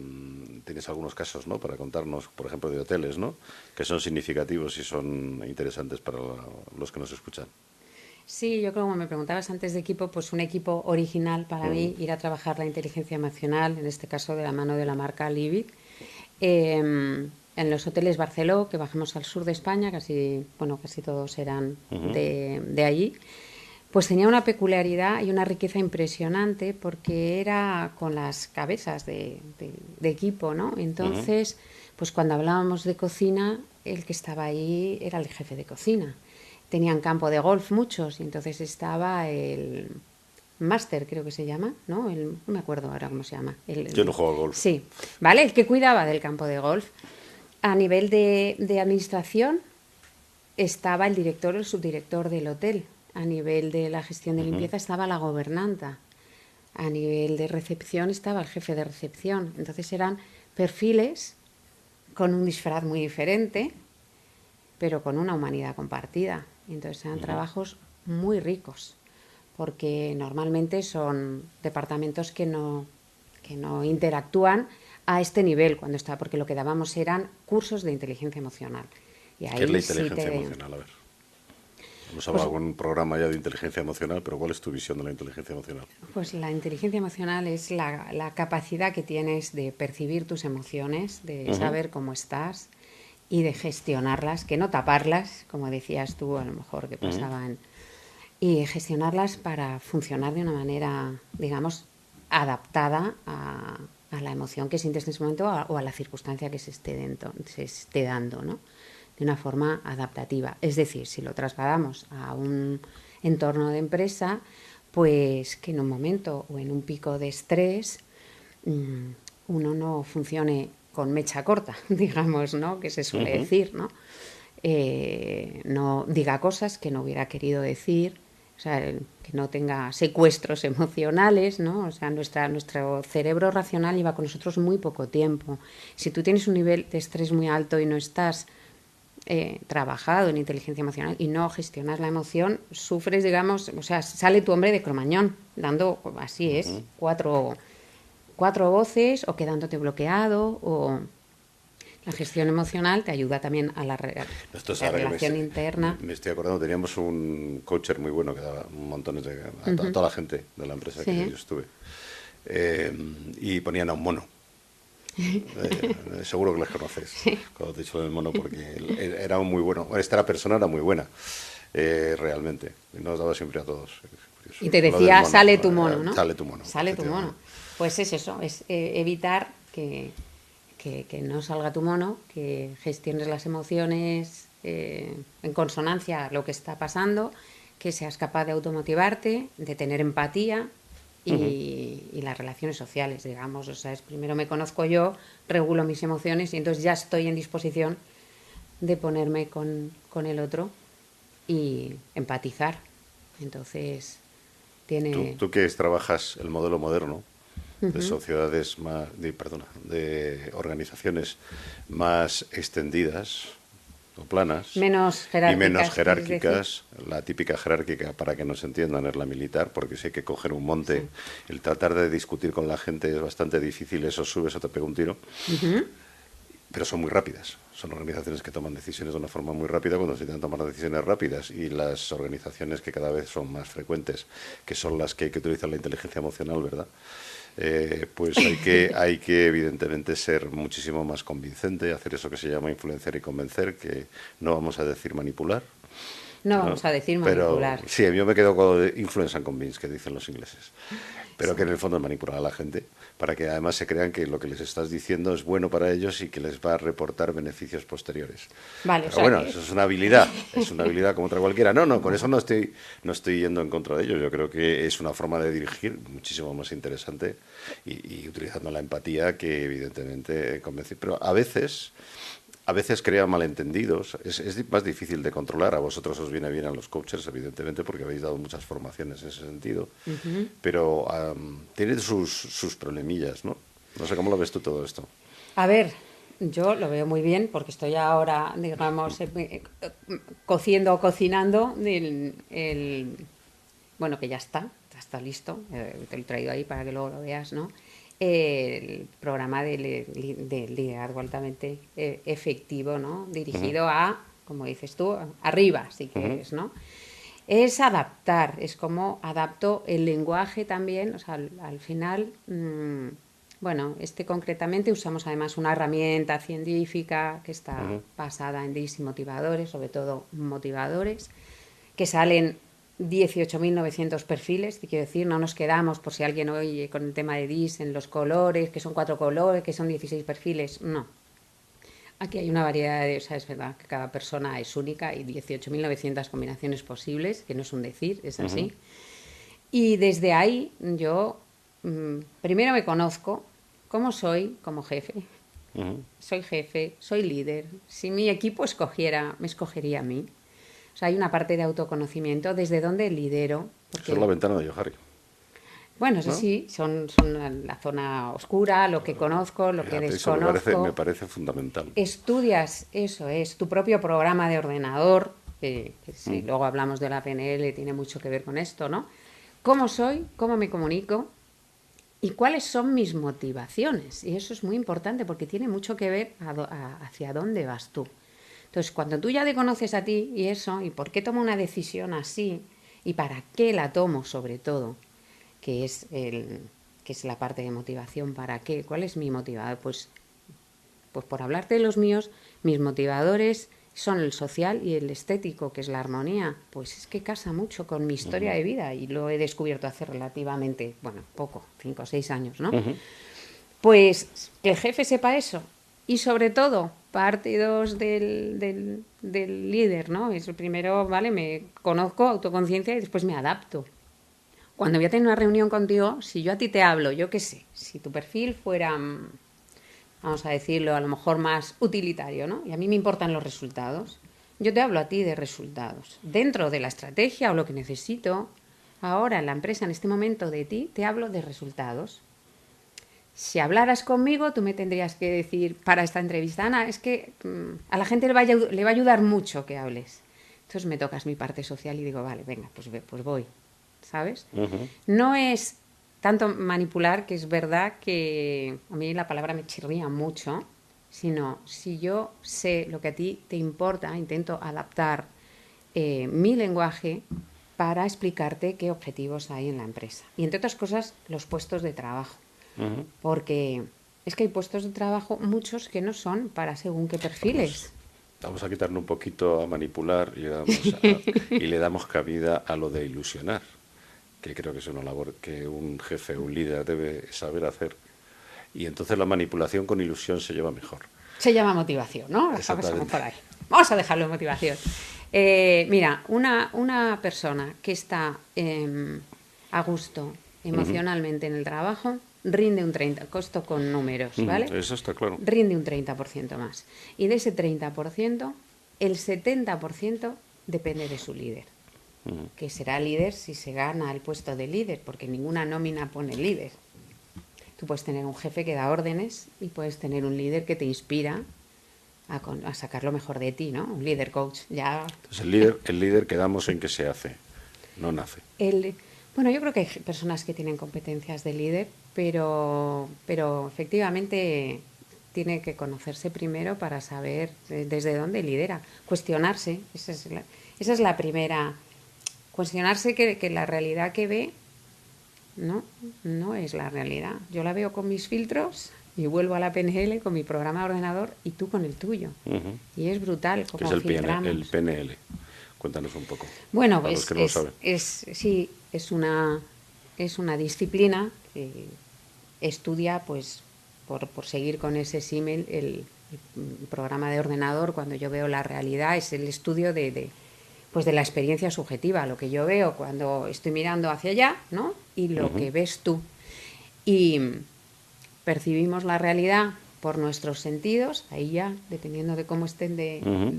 tienes algunos casos, ¿no? Para contarnos, por ejemplo, de hoteles, ¿no? Que son significativos y son interesantes para los que nos escuchan. Sí, yo creo, como me preguntabas antes de equipo, pues un equipo original para mí, ir a trabajar la inteligencia emocional, en este caso de la mano de la marca Livid, en los hoteles Barceló, que bajamos al sur de España, casi todos eran de allí, pues tenía una peculiaridad y una riqueza impresionante porque era con las cabezas de equipo, ¿no? Entonces, pues cuando hablábamos de cocina, el que estaba ahí era el jefe de cocina. Tenían campo de golf muchos, y entonces estaba el máster, creo que se llama, ¿no? No me acuerdo ahora cómo se llama. Yo no juego al golf. Sí, ¿vale? El que cuidaba del campo de golf. A nivel de administración estaba el director o el subdirector del hotel. A nivel de la gestión de limpieza estaba la gobernanta. A nivel de recepción estaba el jefe de recepción. Entonces eran perfiles con un disfraz muy diferente, pero con una humanidad compartida. Entonces eran trabajos muy ricos, porque normalmente son departamentos que no interactúan a este nivel cuando está, porque lo que dábamos eran cursos de inteligencia emocional. Y ahí ¿qué es la inteligencia emocional? A ver. Hemos hablado con un programa ya de inteligencia emocional, pero ¿cuál es tu visión de la inteligencia emocional? Pues la inteligencia emocional es la capacidad que tienes de percibir tus emociones, de saber cómo estás, y de gestionarlas, que no taparlas, como decías tú, a lo mejor que pasaban, y gestionarlas para funcionar de una manera, digamos, adaptada a la emoción que sientes en ese momento o a la circunstancia que se esté dando, ¿no? De una forma adaptativa. Es decir, si lo trasladamos a un entorno de empresa, pues que en un momento o en un pico de estrés uno no funcione con mecha corta, digamos, ¿no? Que se suele decir, ¿no? No diga cosas que no hubiera querido decir o sea, que no tenga secuestros emocionales, ¿no? O sea, nuestro cerebro racional lleva con nosotros muy poco tiempo. Si tú tienes un nivel de estrés muy alto y no estás trabajado en inteligencia emocional y no gestionas la emoción, sufres, digamos, o sea, sale tu hombre de Cromañón, dando, así es, cuatro voces o quedándote bloqueado o... La gestión emocional te ayuda también a la relación interna. Me estoy acordando, teníamos un coacher muy bueno que daba montones a toda la gente de la empresa que yo estuve. Y ponían a un mono. Seguro que los conoces, cuando te he dicho del mono, porque era muy bueno. Esta persona era muy buena, realmente. Y nos daba siempre a todos. Y te decía, sale tu mono, ¿no? Sale tu mono. Sale tu mono. Pues es eso, es evitar que no salga tu mono, que gestiones las emociones en consonancia a lo que está pasando, que seas capaz de automotivarte, de tener empatía y las relaciones sociales, digamos. O sea, es primero me conozco yo, regulo mis emociones y entonces ya estoy en disposición de ponerme con el otro y empatizar. Entonces, tiene... Tú que trabajas el modelo moderno de sociedades más, de organizaciones más extendidas o planas menos y menos jerárquicas. La típica jerárquica, para que nos entiendan, es la militar, porque si hay que coger un monte, el tratar de discutir con la gente es bastante difícil, eso subes o te pega un tiro. Pero son muy rápidas. Son organizaciones que toman decisiones de una forma muy rápida cuando se intentan tomar decisiones rápidas, y las organizaciones que cada vez son más frecuentes, que son las que hay que utilizar la inteligencia emocional, ¿verdad? Pues hay que evidentemente ser muchísimo más convincente, hacer eso que se llama influenciar y convencer, que no vamos a decir manipular. No vamos a decir manipular. Pero, sí, yo me quedo con influence and convince, que dicen los ingleses. Pero que en el fondo es manipular a la gente para que además se crean que lo que les estás diciendo es bueno para ellos y que les va a reportar beneficios posteriores. Vale, pero bueno, eso es una habilidad como otra cualquiera. No, con eso no estoy yendo en contra de ellos. Yo creo que es una forma de dirigir muchísimo más interesante y utilizando la empatía que evidentemente convencer. Pero a veces crea malentendidos, es más difícil de controlar. A vosotros os viene bien a los coaches, evidentemente, porque habéis dado muchas formaciones en ese sentido, pero tiene sus problemillas, ¿no? No sé cómo lo ves tú todo esto. A ver, yo lo veo muy bien porque estoy ahora, digamos, cociendo o cocinando bueno, que ya está listo, te lo he traído ahí para que luego lo veas, ¿no? El programa de liderazgo altamente efectivo, ¿no? Dirigido a, como dices tú, arriba, si quieres, ¿no? Es adaptar, es como adapto el lenguaje también, o sea, al final, bueno, concretamente usamos además una herramienta científica que está basada en DISC y motivadores, sobre todo motivadores, que salen 18.900 perfiles, te quiero decir, no nos quedamos, por si alguien oye con el tema de DIS, en los colores, que son 4 colores, que son 16 perfiles, no. Aquí hay una variedad o sea, es verdad que cada persona es única y 18.900 combinaciones posibles, que no es un decir, es así. Y desde ahí yo primero me conozco cómo soy como jefe. Soy jefe, soy líder. Si mi equipo me escogería a mí. O sea, hay una parte de autoconocimiento, desde donde lidero. Porque... Eso es la ventana de Johari. Bueno, eso ¿no? Sí, son la zona oscura, lo que conozco, lo que desconozco. Eso me parece fundamental. Estudias, eso es, tu propio programa de ordenador, que si luego hablamos de la PNL, tiene mucho que ver con esto, ¿no? ¿Cómo soy? ¿Cómo me comunico? ¿Y cuáles son mis motivaciones? Y eso es muy importante porque tiene mucho que ver hacia dónde vas tú. Entonces, cuando tú ya te conoces a ti y eso, y por qué tomo una decisión así, y para qué la tomo sobre todo, que es la parte de motivación, ¿para qué? ¿Cuál es mi motivador? Pues por hablarte de los míos, mis motivadores son el social y el estético, que es la armonía. Pues es que casa mucho con mi historia de vida y lo he descubierto hace relativamente, poco, 5 o 6 años, ¿no? Pues que el jefe sepa eso. Y sobre todo, parte 2 del líder, ¿no? Es el primero, ¿vale? Me conozco, autoconciencia y después me adapto. Cuando voy a tener una reunión contigo, si yo a ti te hablo, yo qué sé, si tu perfil fuera, vamos a decirlo, a lo mejor más utilitario, ¿no? Y a mí me importan los resultados. yo te hablo a ti de resultados. Dentro de la estrategia o lo que necesito ahora en la empresa, en este momento de ti, te hablo de resultados. Si hablaras conmigo, tú me tendrías que decir para esta entrevista, Ana, es que a la gente le va a ayudar mucho que hables. Entonces me tocas mi parte social y digo, vale, venga, pues voy, ¿sabes? No es tanto manipular, que es verdad que a mí la palabra me chirría mucho, sino si yo sé lo que a ti te importa, intento adaptar mi lenguaje para explicarte qué objetivos hay en la empresa. Y entre otras cosas, los puestos de trabajo. Porque es que hay puestos de trabajo, muchos que no son para según qué perfiles. Vamos a quitarle un poquito a manipular y le damos cabida a lo de ilusionar, que creo que es una labor que un jefe, un líder debe saber hacer. Y entonces la manipulación con ilusión se lleva mejor. Se llama motivación, ¿no? Pasamos por ahí. Vamos a dejarlo en motivación. Mira, una persona que está a gusto emocionalmente en el trabajo rinde un 30%, costo con números, ¿vale? Eso está claro. Rinde un 30% más. Y de ese 30%, el 70% depende de su líder. Que será líder si se gana el puesto de líder, porque ninguna nómina pone líder. Tú puedes tener un jefe que da órdenes y puedes tener un líder que te inspira a sacar lo mejor de ti, ¿no? Un líder coach. Ya... Entonces el líder quedamos en que se hace, no nace. Bueno, yo creo que hay personas que tienen competencias de líder, pero efectivamente tiene que conocerse primero para saber desde dónde lidera. Cuestionarse, esa es la primera. Cuestionarse que la realidad que ve no es la realidad. Yo la veo con mis filtros y vuelvo a la PNL con mi programa de ordenador y tú con el tuyo. Y es brutal cómo filtramos. El PNL. Cuéntanos un poco. Bueno, pues es una disciplina que estudia, pues, por seguir con ese símil, el programa de ordenador. Cuando yo veo la realidad, es el estudio de la experiencia subjetiva, lo que yo veo cuando estoy mirando hacia allá, ¿no? Y lo que ves tú. Y percibimos la realidad por nuestros sentidos, ahí ya, dependiendo de cómo estén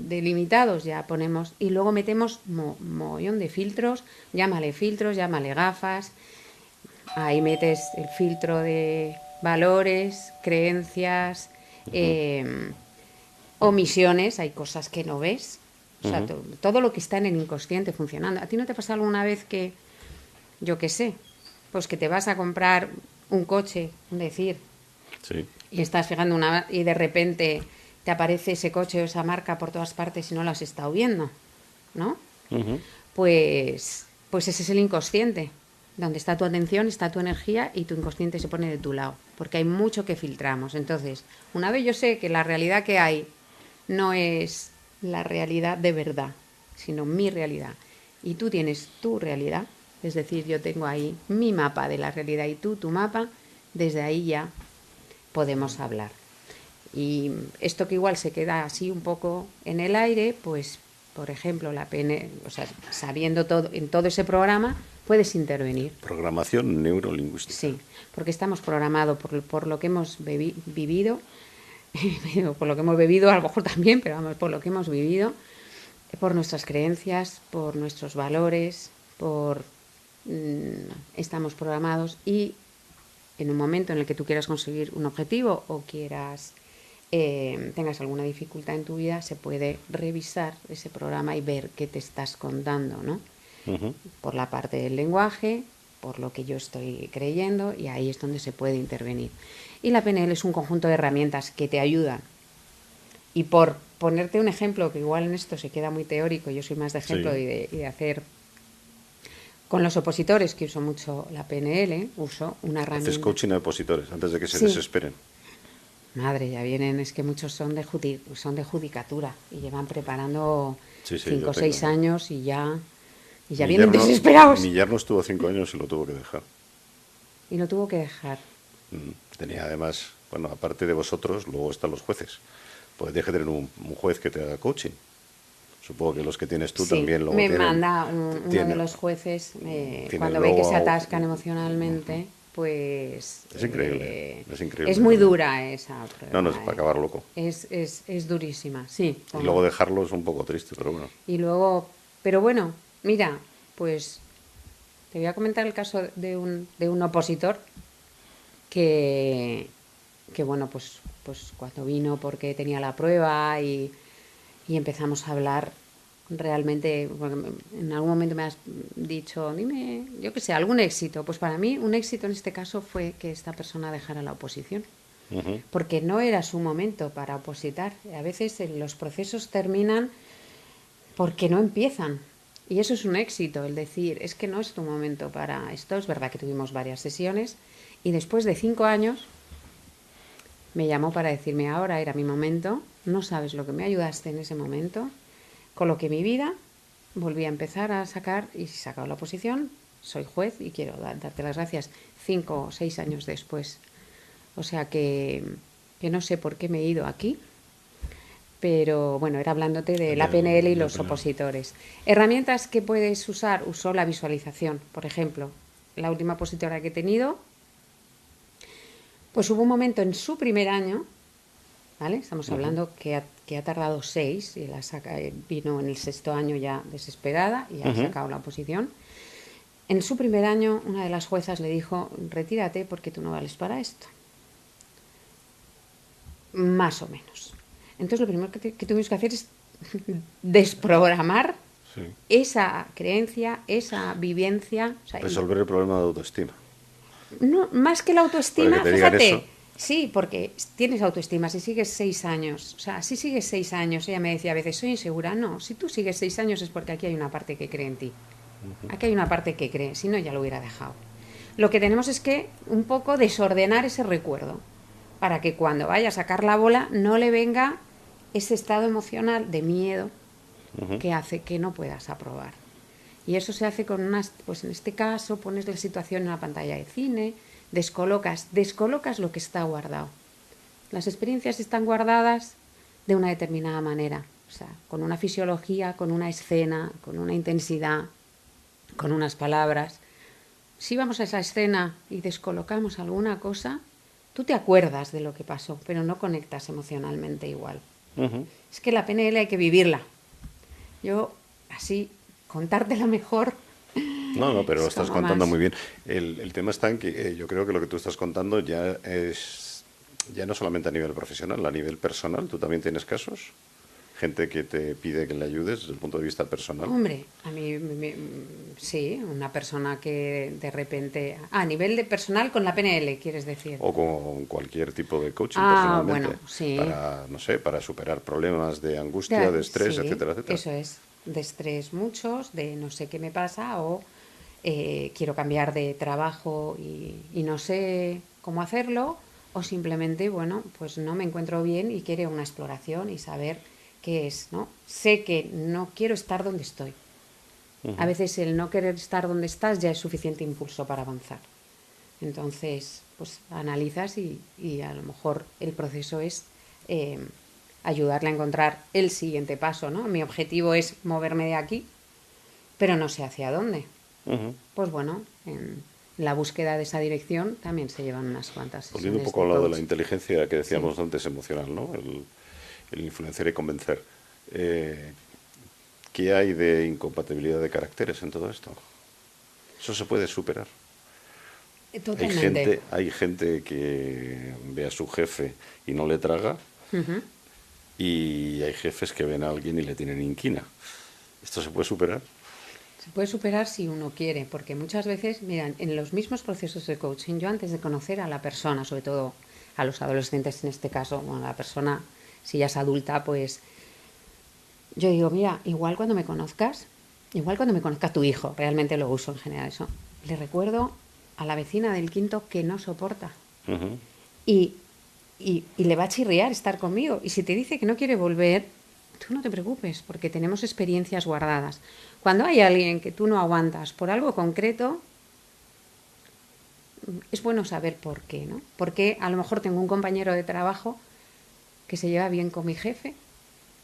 delimitados, ya ponemos, y luego metemos mogollón de filtros, llámale gafas, ahí metes el filtro de valores, creencias, omisiones, hay cosas que no ves, o sea, todo lo que está en el inconsciente funcionando. ¿A ti no te pasa alguna vez que, yo qué sé, pues que te vas a comprar un coche, decir, sí, y estás fijando y de repente te aparece ese coche o esa marca por todas partes y no lo has estado viendo, ¿no? Pues ese es el inconsciente, donde está tu atención, está tu energía y tu inconsciente se pone de tu lado, porque hay mucho que filtramos. Entonces, una vez yo sé que la realidad que hay no es la realidad de verdad, sino mi realidad, y tú tienes tu realidad, es decir, yo tengo ahí mi mapa de la realidad y tú tu mapa, desde ahí ya podemos hablar. Y esto que igual se queda así un poco en el aire, pues, por ejemplo, la PNL, o sea, sabiendo todo, en todo ese programa, puedes intervenir. Programación neurolingüística. Sí, porque estamos programados por lo que hemos vivido, por lo que hemos bebido, a lo mejor también, pero vamos, por lo que hemos vivido, por nuestras creencias, por nuestros valores, estamos programados, y en un momento en el que tú quieras conseguir un objetivo o tengas alguna dificultad en tu vida, se puede revisar ese programa y ver qué te estás contando, ¿no? Por la parte del lenguaje, por lo que yo estoy creyendo, y ahí es donde se puede intervenir. Y la PNL es un conjunto de herramientas que te ayudan. Y por ponerte un ejemplo, que igual en esto se queda muy teórico, yo soy más de ejemplo, sí, y de hacer... Con los opositores, que uso mucho la PNL, uso una herramienta... Haces coaching a opositores antes de que se desesperen. Madre, ya vienen, es que muchos son de judicatura y llevan preparando 5 o 6 años y ya vienen desesperados. Mi yerno estuvo 5 años y lo tuvo que dejar. Y lo tuvo que dejar. Tenía además, bueno, aparte de vosotros, luego están los jueces. Pues deje de tener un juez que te haga coaching. Supongo que los que tienes tú también me manda uno de los jueces, cuando ve que se atascan emocionalmente, pues... Es increíble, es increíble. Es muy dura esa prueba. No, es para acabar loco. Es durísima, sí. Y luego dejarlo es un poco triste, pero bueno. Y luego, pero bueno, mira, pues te voy a comentar el caso de un opositor que bueno, pues cuando vino porque tenía la prueba y empezamos a hablar realmente, porque en algún momento me has dicho, dime, yo qué sé, algún éxito. Pues para mí un éxito en este caso fue que esta persona dejara la oposición. Porque no era su momento para opositar. A veces los procesos terminan porque no empiezan. Y eso es un éxito, el decir, es que no es tu momento para esto. Es verdad que tuvimos varias sesiones y después de 5 años me llamó para decirme, ahora era mi momento, no sabes lo que me ayudaste en ese momento. Coloqué mi vida, volví a empezar a sacar y he sacado la oposición. Soy juez y quiero darte las gracias 5 o 6 años después. O sea que no sé por qué me he ido aquí, pero bueno, era hablándote de la PNL y los opositores. Herramientas que puedes usar, usó la visualización, por ejemplo. La última opositora que he tenido, pues hubo un momento en su primer año, ¿vale? Estamos hablando que ha tardado 6 y vino en el 6.º año ya desesperada y ha sacado la oposición. En su primer año, una de las juezas le dijo, retírate porque tú no vales para esto. Más o menos. Entonces lo primero que tuvimos que hacer es desprogramar esa creencia, esa vivencia. O sea, resolver el problema de autoestima. No, más que la autoestima, Porque te digan fíjate. eso. Sí, porque tienes autoestima, si sigues 6 años, o sea, si sigues 6 años, ella me decía a veces, soy insegura, no, si tú sigues 6 años es porque aquí hay una parte que cree en ti, aquí hay una parte que cree, si no ya lo hubiera dejado. Lo que tenemos es que un poco desordenar ese recuerdo, para que cuando vaya a sacar la bola no le venga ese estado emocional de miedo que hace que no puedas aprobar. Y eso se hace con unas, pues en este caso pones la situación en una pantalla de cine, descolocas lo que está guardado. Las experiencias están guardadas de una determinada manera, o sea, con una fisiología, con una escena, con una intensidad, con unas palabras. Si vamos a esa escena y descolocamos alguna cosa, tú te acuerdas de lo que pasó, pero no conectas emocionalmente igual. Es que la PNL hay que vivirla. Yo, así, contártela mejor. No, pero lo estás contando más. muy bien. El tema está en que yo creo que lo que tú estás contando ya no solamente a nivel profesional, a nivel personal. ¿Tú también tienes casos? Gente que te pide que le ayudes desde el punto de vista personal. Hombre, a mí sí, una persona que de repente... a nivel de personal con la PNL, ¿quieres decir? O con cualquier tipo de coaching Bueno, personalmente. sí. Para, no sé, para superar problemas de angustia, de estrés, sí, etcétera, etcétera. Eso es, de estrés muchos, de no sé qué me pasa o quiero cambiar de trabajo y no sé cómo hacerlo, o simplemente, bueno, pues no me encuentro bien y quiero una exploración y saber qué es, ¿no? Sé que no quiero estar donde estoy. A veces el no querer estar donde estás ya es suficiente impulso para avanzar. Entonces, pues analizas y a lo mejor el proceso es ayudarle a encontrar el siguiente paso, ¿no? Mi objetivo es moverme de aquí, pero no sé hacia dónde. Pues bueno, en la búsqueda de esa dirección también se llevan unas cuantas sesiones. Volviendo un poco al lado de la inteligencia que decíamos antes, emocional, ¿no? El influenciar y convencer. ¿Qué hay de incompatibilidad de caracteres en todo esto? ¿Eso se puede superar? Totalmente. Hay gente que ve a su jefe y no le traga, y hay jefes que ven a alguien y le tienen inquina. ¿Esto se puede superar? Se puede superar si uno quiere, porque muchas veces, mira, en los mismos procesos de coaching, yo antes de conocer a la persona, sobre todo a los adolescentes en este caso, bueno, la persona, si ya es adulta, pues yo digo, mira, igual cuando me conozca tu hijo, realmente lo uso en general eso, le recuerdo a la vecina del quinto que no soporta. Y le va a chirriar estar conmigo. Y si te dice que no quiere volver, tú no te preocupes, porque tenemos experiencias guardadas. Cuando hay alguien que tú no aguantas por algo concreto, es bueno saber por qué, ¿no? Porque a lo mejor tengo un compañero de trabajo que se lleva bien con mi jefe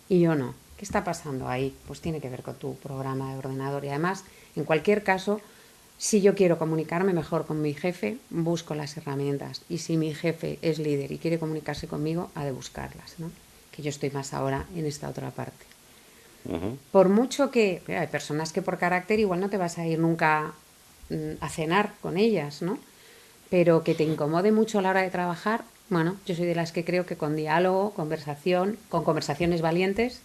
y yo no. ¿Qué está pasando ahí? Pues tiene que ver con tu programa de ordenador. Y además, en cualquier caso, Si yo quiero comunicarme mejor con mi jefe, busco las herramientas. Y si mi jefe es líder y quiere comunicarse conmigo, ha de buscarlas, ¿no? Que yo estoy más ahora en esta otra parte. Por mucho que... Hay personas que por carácter igual no te vas a ir nunca a cenar con ellas, ¿no? Pero que te incomode mucho a la hora de trabajar, bueno, yo soy de las que creo que con diálogo, conversación, con conversaciones valientes,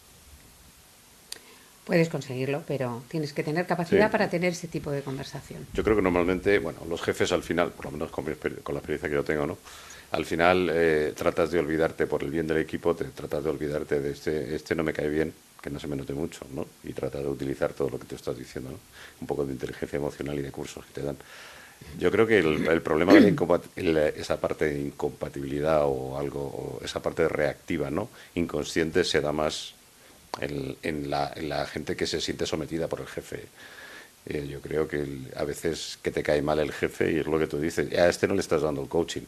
puedes conseguirlo, pero tienes que tener capacidad para tener ese tipo de conversación. Yo creo que normalmente, bueno, los jefes al final, por lo menos con la experiencia que yo tengo, ¿no? Al final tratas de olvidarte por el bien del equipo, tratas de olvidarte de este no me cae bien, que no se me note mucho, ¿no? Y tratas de utilizar todo lo que tú estás diciendo, ¿no? Un poco de inteligencia emocional y de cursos que te dan. Yo creo que el problema de esa parte de incompatibilidad o algo, o esa parte reactiva, ¿no? Inconsciente se da más en la gente que se siente sometida por el jefe. Yo creo que a veces que te cae mal el jefe y es lo que tú dices, a este no le estás dando el coaching.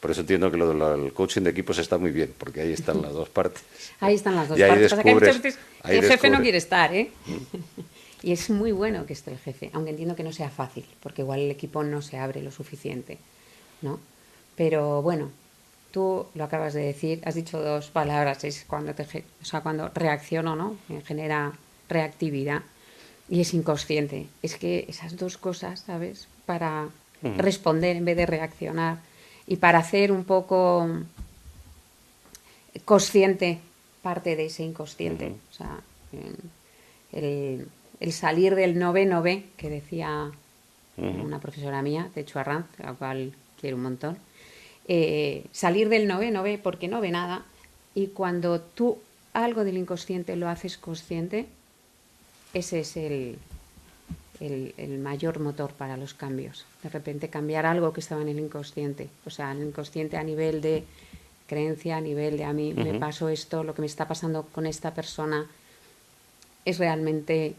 Por eso entiendo que el coaching de equipos está muy bien, porque ahí están las dos partes. Ahí están las dos y ahí partes. Pasa que hay descubres, muchas veces que el jefe no quiere estar, ¿eh? Y es muy bueno que esté el jefe, aunque entiendo que no sea fácil, porque igual el equipo no se abre lo suficiente, ¿no? Pero bueno, tú lo acabas de decir, has dicho dos palabras, es cuando cuando reacciono, ¿no? Me genera reactividad y es inconsciente. Es que esas dos cosas, ¿sabes? Para responder en vez de reaccionar y para hacer un poco consciente parte de ese inconsciente. O sea, el salir del no ve, que decía una profesora mía, de hecho Arranz, a la cual quiero un montón, salir del no ve porque no ve nada, y cuando tú algo del inconsciente lo haces consciente, ese es el mayor motor para los cambios. De repente cambiar algo que estaba en el inconsciente, o sea, en el inconsciente a nivel de creencia, a nivel de a mí me pasó esto, lo que me está pasando con esta persona es realmente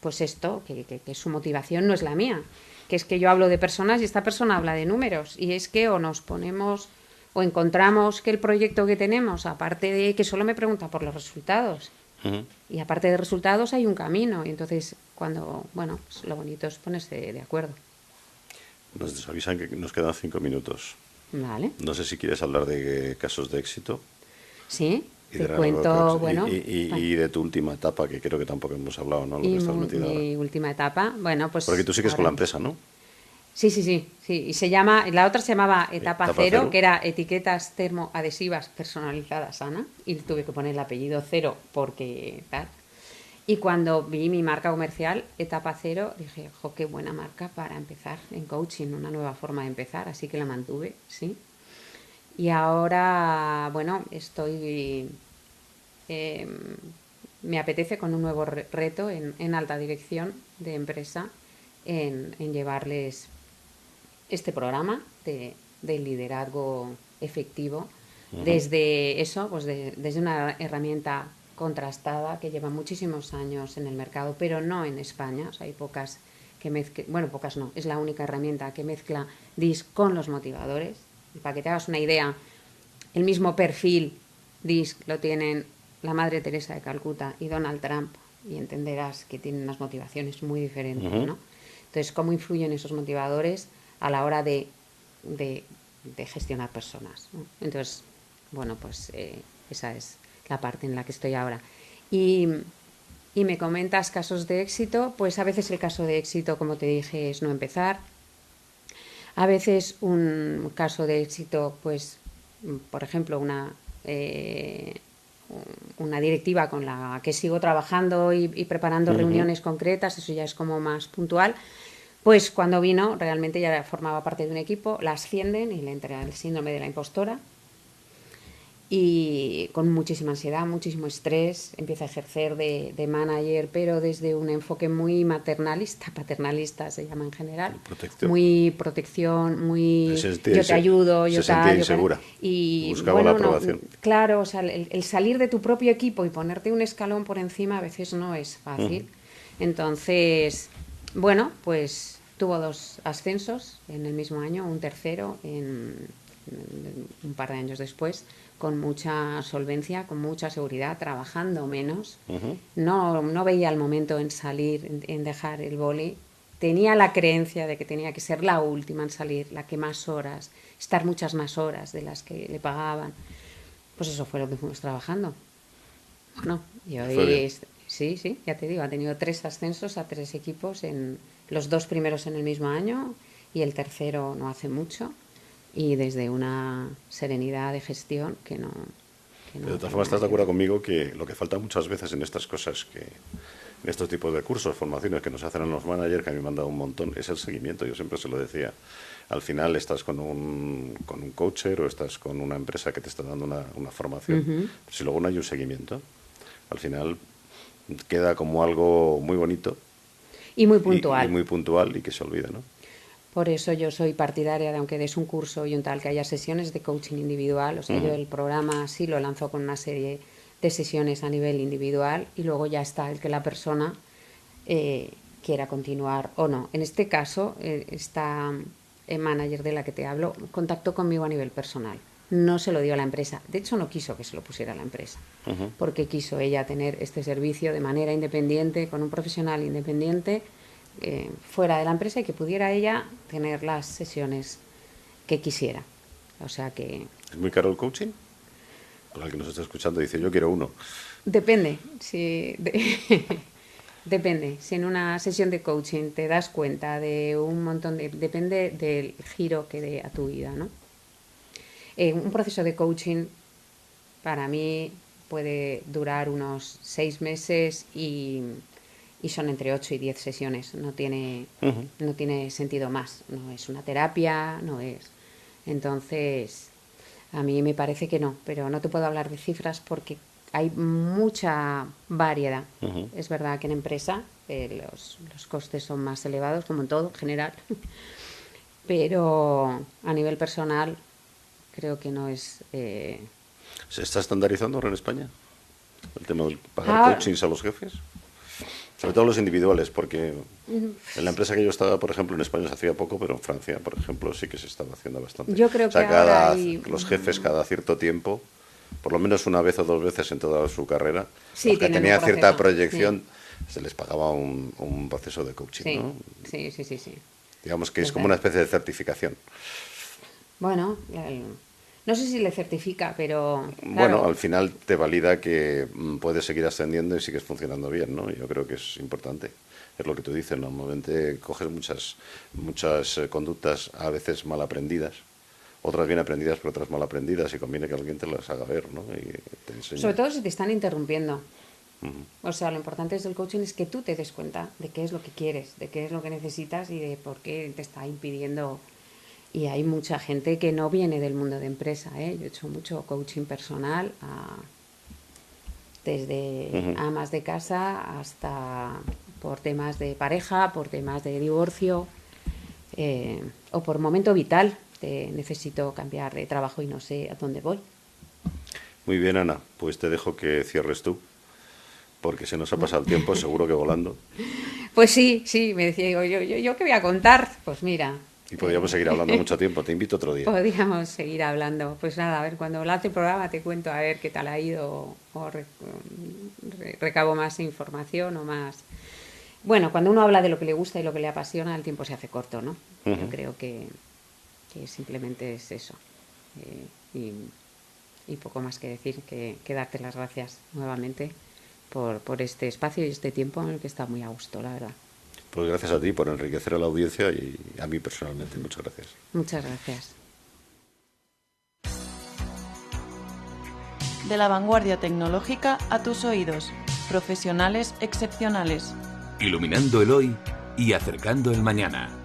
pues esto, que su motivación no es la mía, que es que yo hablo de personas y esta persona habla de números, y es que o nos ponemos o encontramos que el proyecto que tenemos, aparte de que solo me pregunta por los resultados, y aparte de resultados hay un camino, y entonces cuando, bueno, pues lo bonito es ponerse de acuerdo. Nos avisan que nos quedan 5 minutos. Vale. No sé si quieres hablar de casos de éxito. Sí, te cuento, bueno... Y de tu última etapa, que creo que tampoco hemos hablado, ¿no? Lo que estás metida ahora. Mi última etapa, bueno, pues... Porque tú sigues ahora... con la empresa, ¿no? Sí. Y se llama, la otra se llamaba Etapa Cero, que era etiquetas termoadhesivas personalizadas, Ana, y tuve que poner el apellido Cero porque tal. Y cuando vi mi marca comercial, Etapa Cero, dije, jo, qué buena marca para empezar en coaching, una nueva forma de empezar, así que la mantuve, sí. Y ahora, bueno, estoy... me apetece con un nuevo reto en alta dirección de empresa, en llevarles este programa de liderazgo efectivo, desde eso, pues desde una herramienta contrastada que lleva muchísimos años en el mercado, pero no en España. O sea, hay pocas que mezclan, bueno, pocas no, es la única herramienta que mezcla DISC con los motivadores. Y para que te hagas una idea, el mismo perfil DISC lo tienen la Madre Teresa de Calcuta y Donald Trump, y entenderás que tienen unas motivaciones muy diferentes, ¿no? Entonces, ¿cómo influyen esos motivadores a la hora de gestionar personas, ¿no? Entonces, bueno, pues esa es la parte en la que estoy ahora. Y me comentas casos de éxito, pues a veces el caso de éxito, como te dije, es no empezar. A veces un caso de éxito, pues, por ejemplo, una directiva con la que sigo trabajando y preparando reuniones concretas, eso ya es como más puntual. Pues cuando vino, realmente ya formaba parte de un equipo, la ascienden y le entra el síndrome de la impostora, y con muchísima ansiedad, muchísimo estrés, empieza a ejercer de manager, pero desde un enfoque muy paternalista se llama en general, muy protección, muy yo te ayudo, yo se sentía insegura, y buscaba la aprobación. Claro, o sea, el salir de tu propio equipo y ponerte un escalón por encima a veces no es fácil. Entonces, bueno, pues tuvo 2 ascensos en el mismo año, un tercero en un par de años después, con mucha solvencia, con mucha seguridad, trabajando menos. No veía el momento en salir, en dejar el vóley. Tenía la creencia de que tenía que ser la última en salir, la que más horas, estar muchas más horas de las que le pagaban. Pues eso fue lo que fuimos trabajando. Bueno, y hoy sí, ya te digo, ha tenido 3 ascensos a 3 equipos, en los 2 primeros en el mismo año y el tercero no hace mucho, y desde una serenidad de gestión que no... De todas formas, ¿estás de acuerdo conmigo que lo que falta muchas veces en estas cosas, que en estos tipos de cursos, formaciones que nos hacen a los managers, que a mí me han dado un montón, es el seguimiento? Yo siempre se lo decía. Al final estás con un coacher o estás con una empresa que te está dando una formación. Si luego no hay un seguimiento, al final queda como algo muy bonito. Y muy puntual. Y muy puntual y que se olvida, ¿no? Por eso yo soy partidaria de, aunque des un curso y un tal, que haya sesiones de coaching individual. O sea, yo el programa sí lo lanzo con una serie de sesiones a nivel individual y luego ya está el que la persona quiera continuar o no. En este caso, esta manager de la que te hablo contactó conmigo a nivel personal. No se lo dio a la empresa. De hecho, no quiso que se lo pusiera a la empresa, porque quiso ella tener este servicio de manera independiente, con un profesional independiente, fuera de la empresa, y que pudiera ella tener las sesiones que quisiera. O sea que... ¿Es muy caro el coaching? Por el que nos está escuchando dice, yo quiero uno. Depende. Depende. Si en una sesión de coaching te das cuenta de un montón de... Depende del giro que dé a tu vida, ¿no? Un proceso de coaching para mí puede durar unos 6 meses y son entre 8 y 10 sesiones. No tiene sentido más. No es una terapia, no es... Entonces, a mí me parece que no, pero no te puedo hablar de cifras porque hay mucha variedad. Es verdad que en empresa los costes son más elevados, como en todo, en general. Pero a nivel personal creo que no es... ¿Se está estandarizando ahora en España el tema de pagar coachings a los jefes? Sobre todo los individuales, porque en la empresa que yo estaba, por ejemplo, en España se hacía poco, pero en Francia, por ejemplo, sí que se estaba haciendo bastante. Yo creo que los jefes cada cierto tiempo, por lo menos una vez o 2 veces en toda su carrera, sí, los que tenían cierta proyección, se les pagaba un proceso de coaching, ¿no? Sí. Digamos que es como una especie de certificación. Bueno, no sé si le certifica, pero... Claro. Bueno, al final te valida que puedes seguir ascendiendo y sigues funcionando bien, ¿no? Yo creo que es importante. Es lo que tú dices, normalmente coges muchas conductas a veces mal aprendidas, otras bien aprendidas, pero otras mal aprendidas, y conviene que alguien te las haga ver, ¿no? Y te enseñe. Sobre todo si te están interrumpiendo. O sea, lo importante del coaching es que tú te des cuenta de qué es lo que quieres, de qué es lo que necesitas y de por qué te está impidiendo. Y hay mucha gente que no viene del mundo de empresa, ¿eh? Yo he hecho mucho coaching personal, desde amas de casa hasta por temas de pareja, por temas de divorcio, o por momento vital, necesito cambiar de trabajo y no sé a dónde voy. Muy bien, Ana, pues te dejo que cierres tú, porque se nos ha pasado el tiempo, seguro que volando. Pues sí, me decía, ¿yo qué voy a contar? Pues mira... Y podríamos seguir hablando mucho tiempo, te invito otro día. Podríamos seguir hablando. Pues nada, a ver, cuando lance el programa te cuento a ver qué tal ha ido, o recabo más información o más... Bueno, cuando uno habla de lo que le gusta y lo que le apasiona, el tiempo se hace corto, ¿no? Yo creo que simplemente es eso. Y poco más que decir, que darte las gracias nuevamente por este espacio y este tiempo en el que está muy a gusto, la verdad. Pues gracias a ti por enriquecer a la audiencia y a mí personalmente. Muchas gracias. Muchas gracias. De la vanguardia tecnológica a tus oídos. Profesionales excepcionales. Iluminando el hoy y acercando el mañana.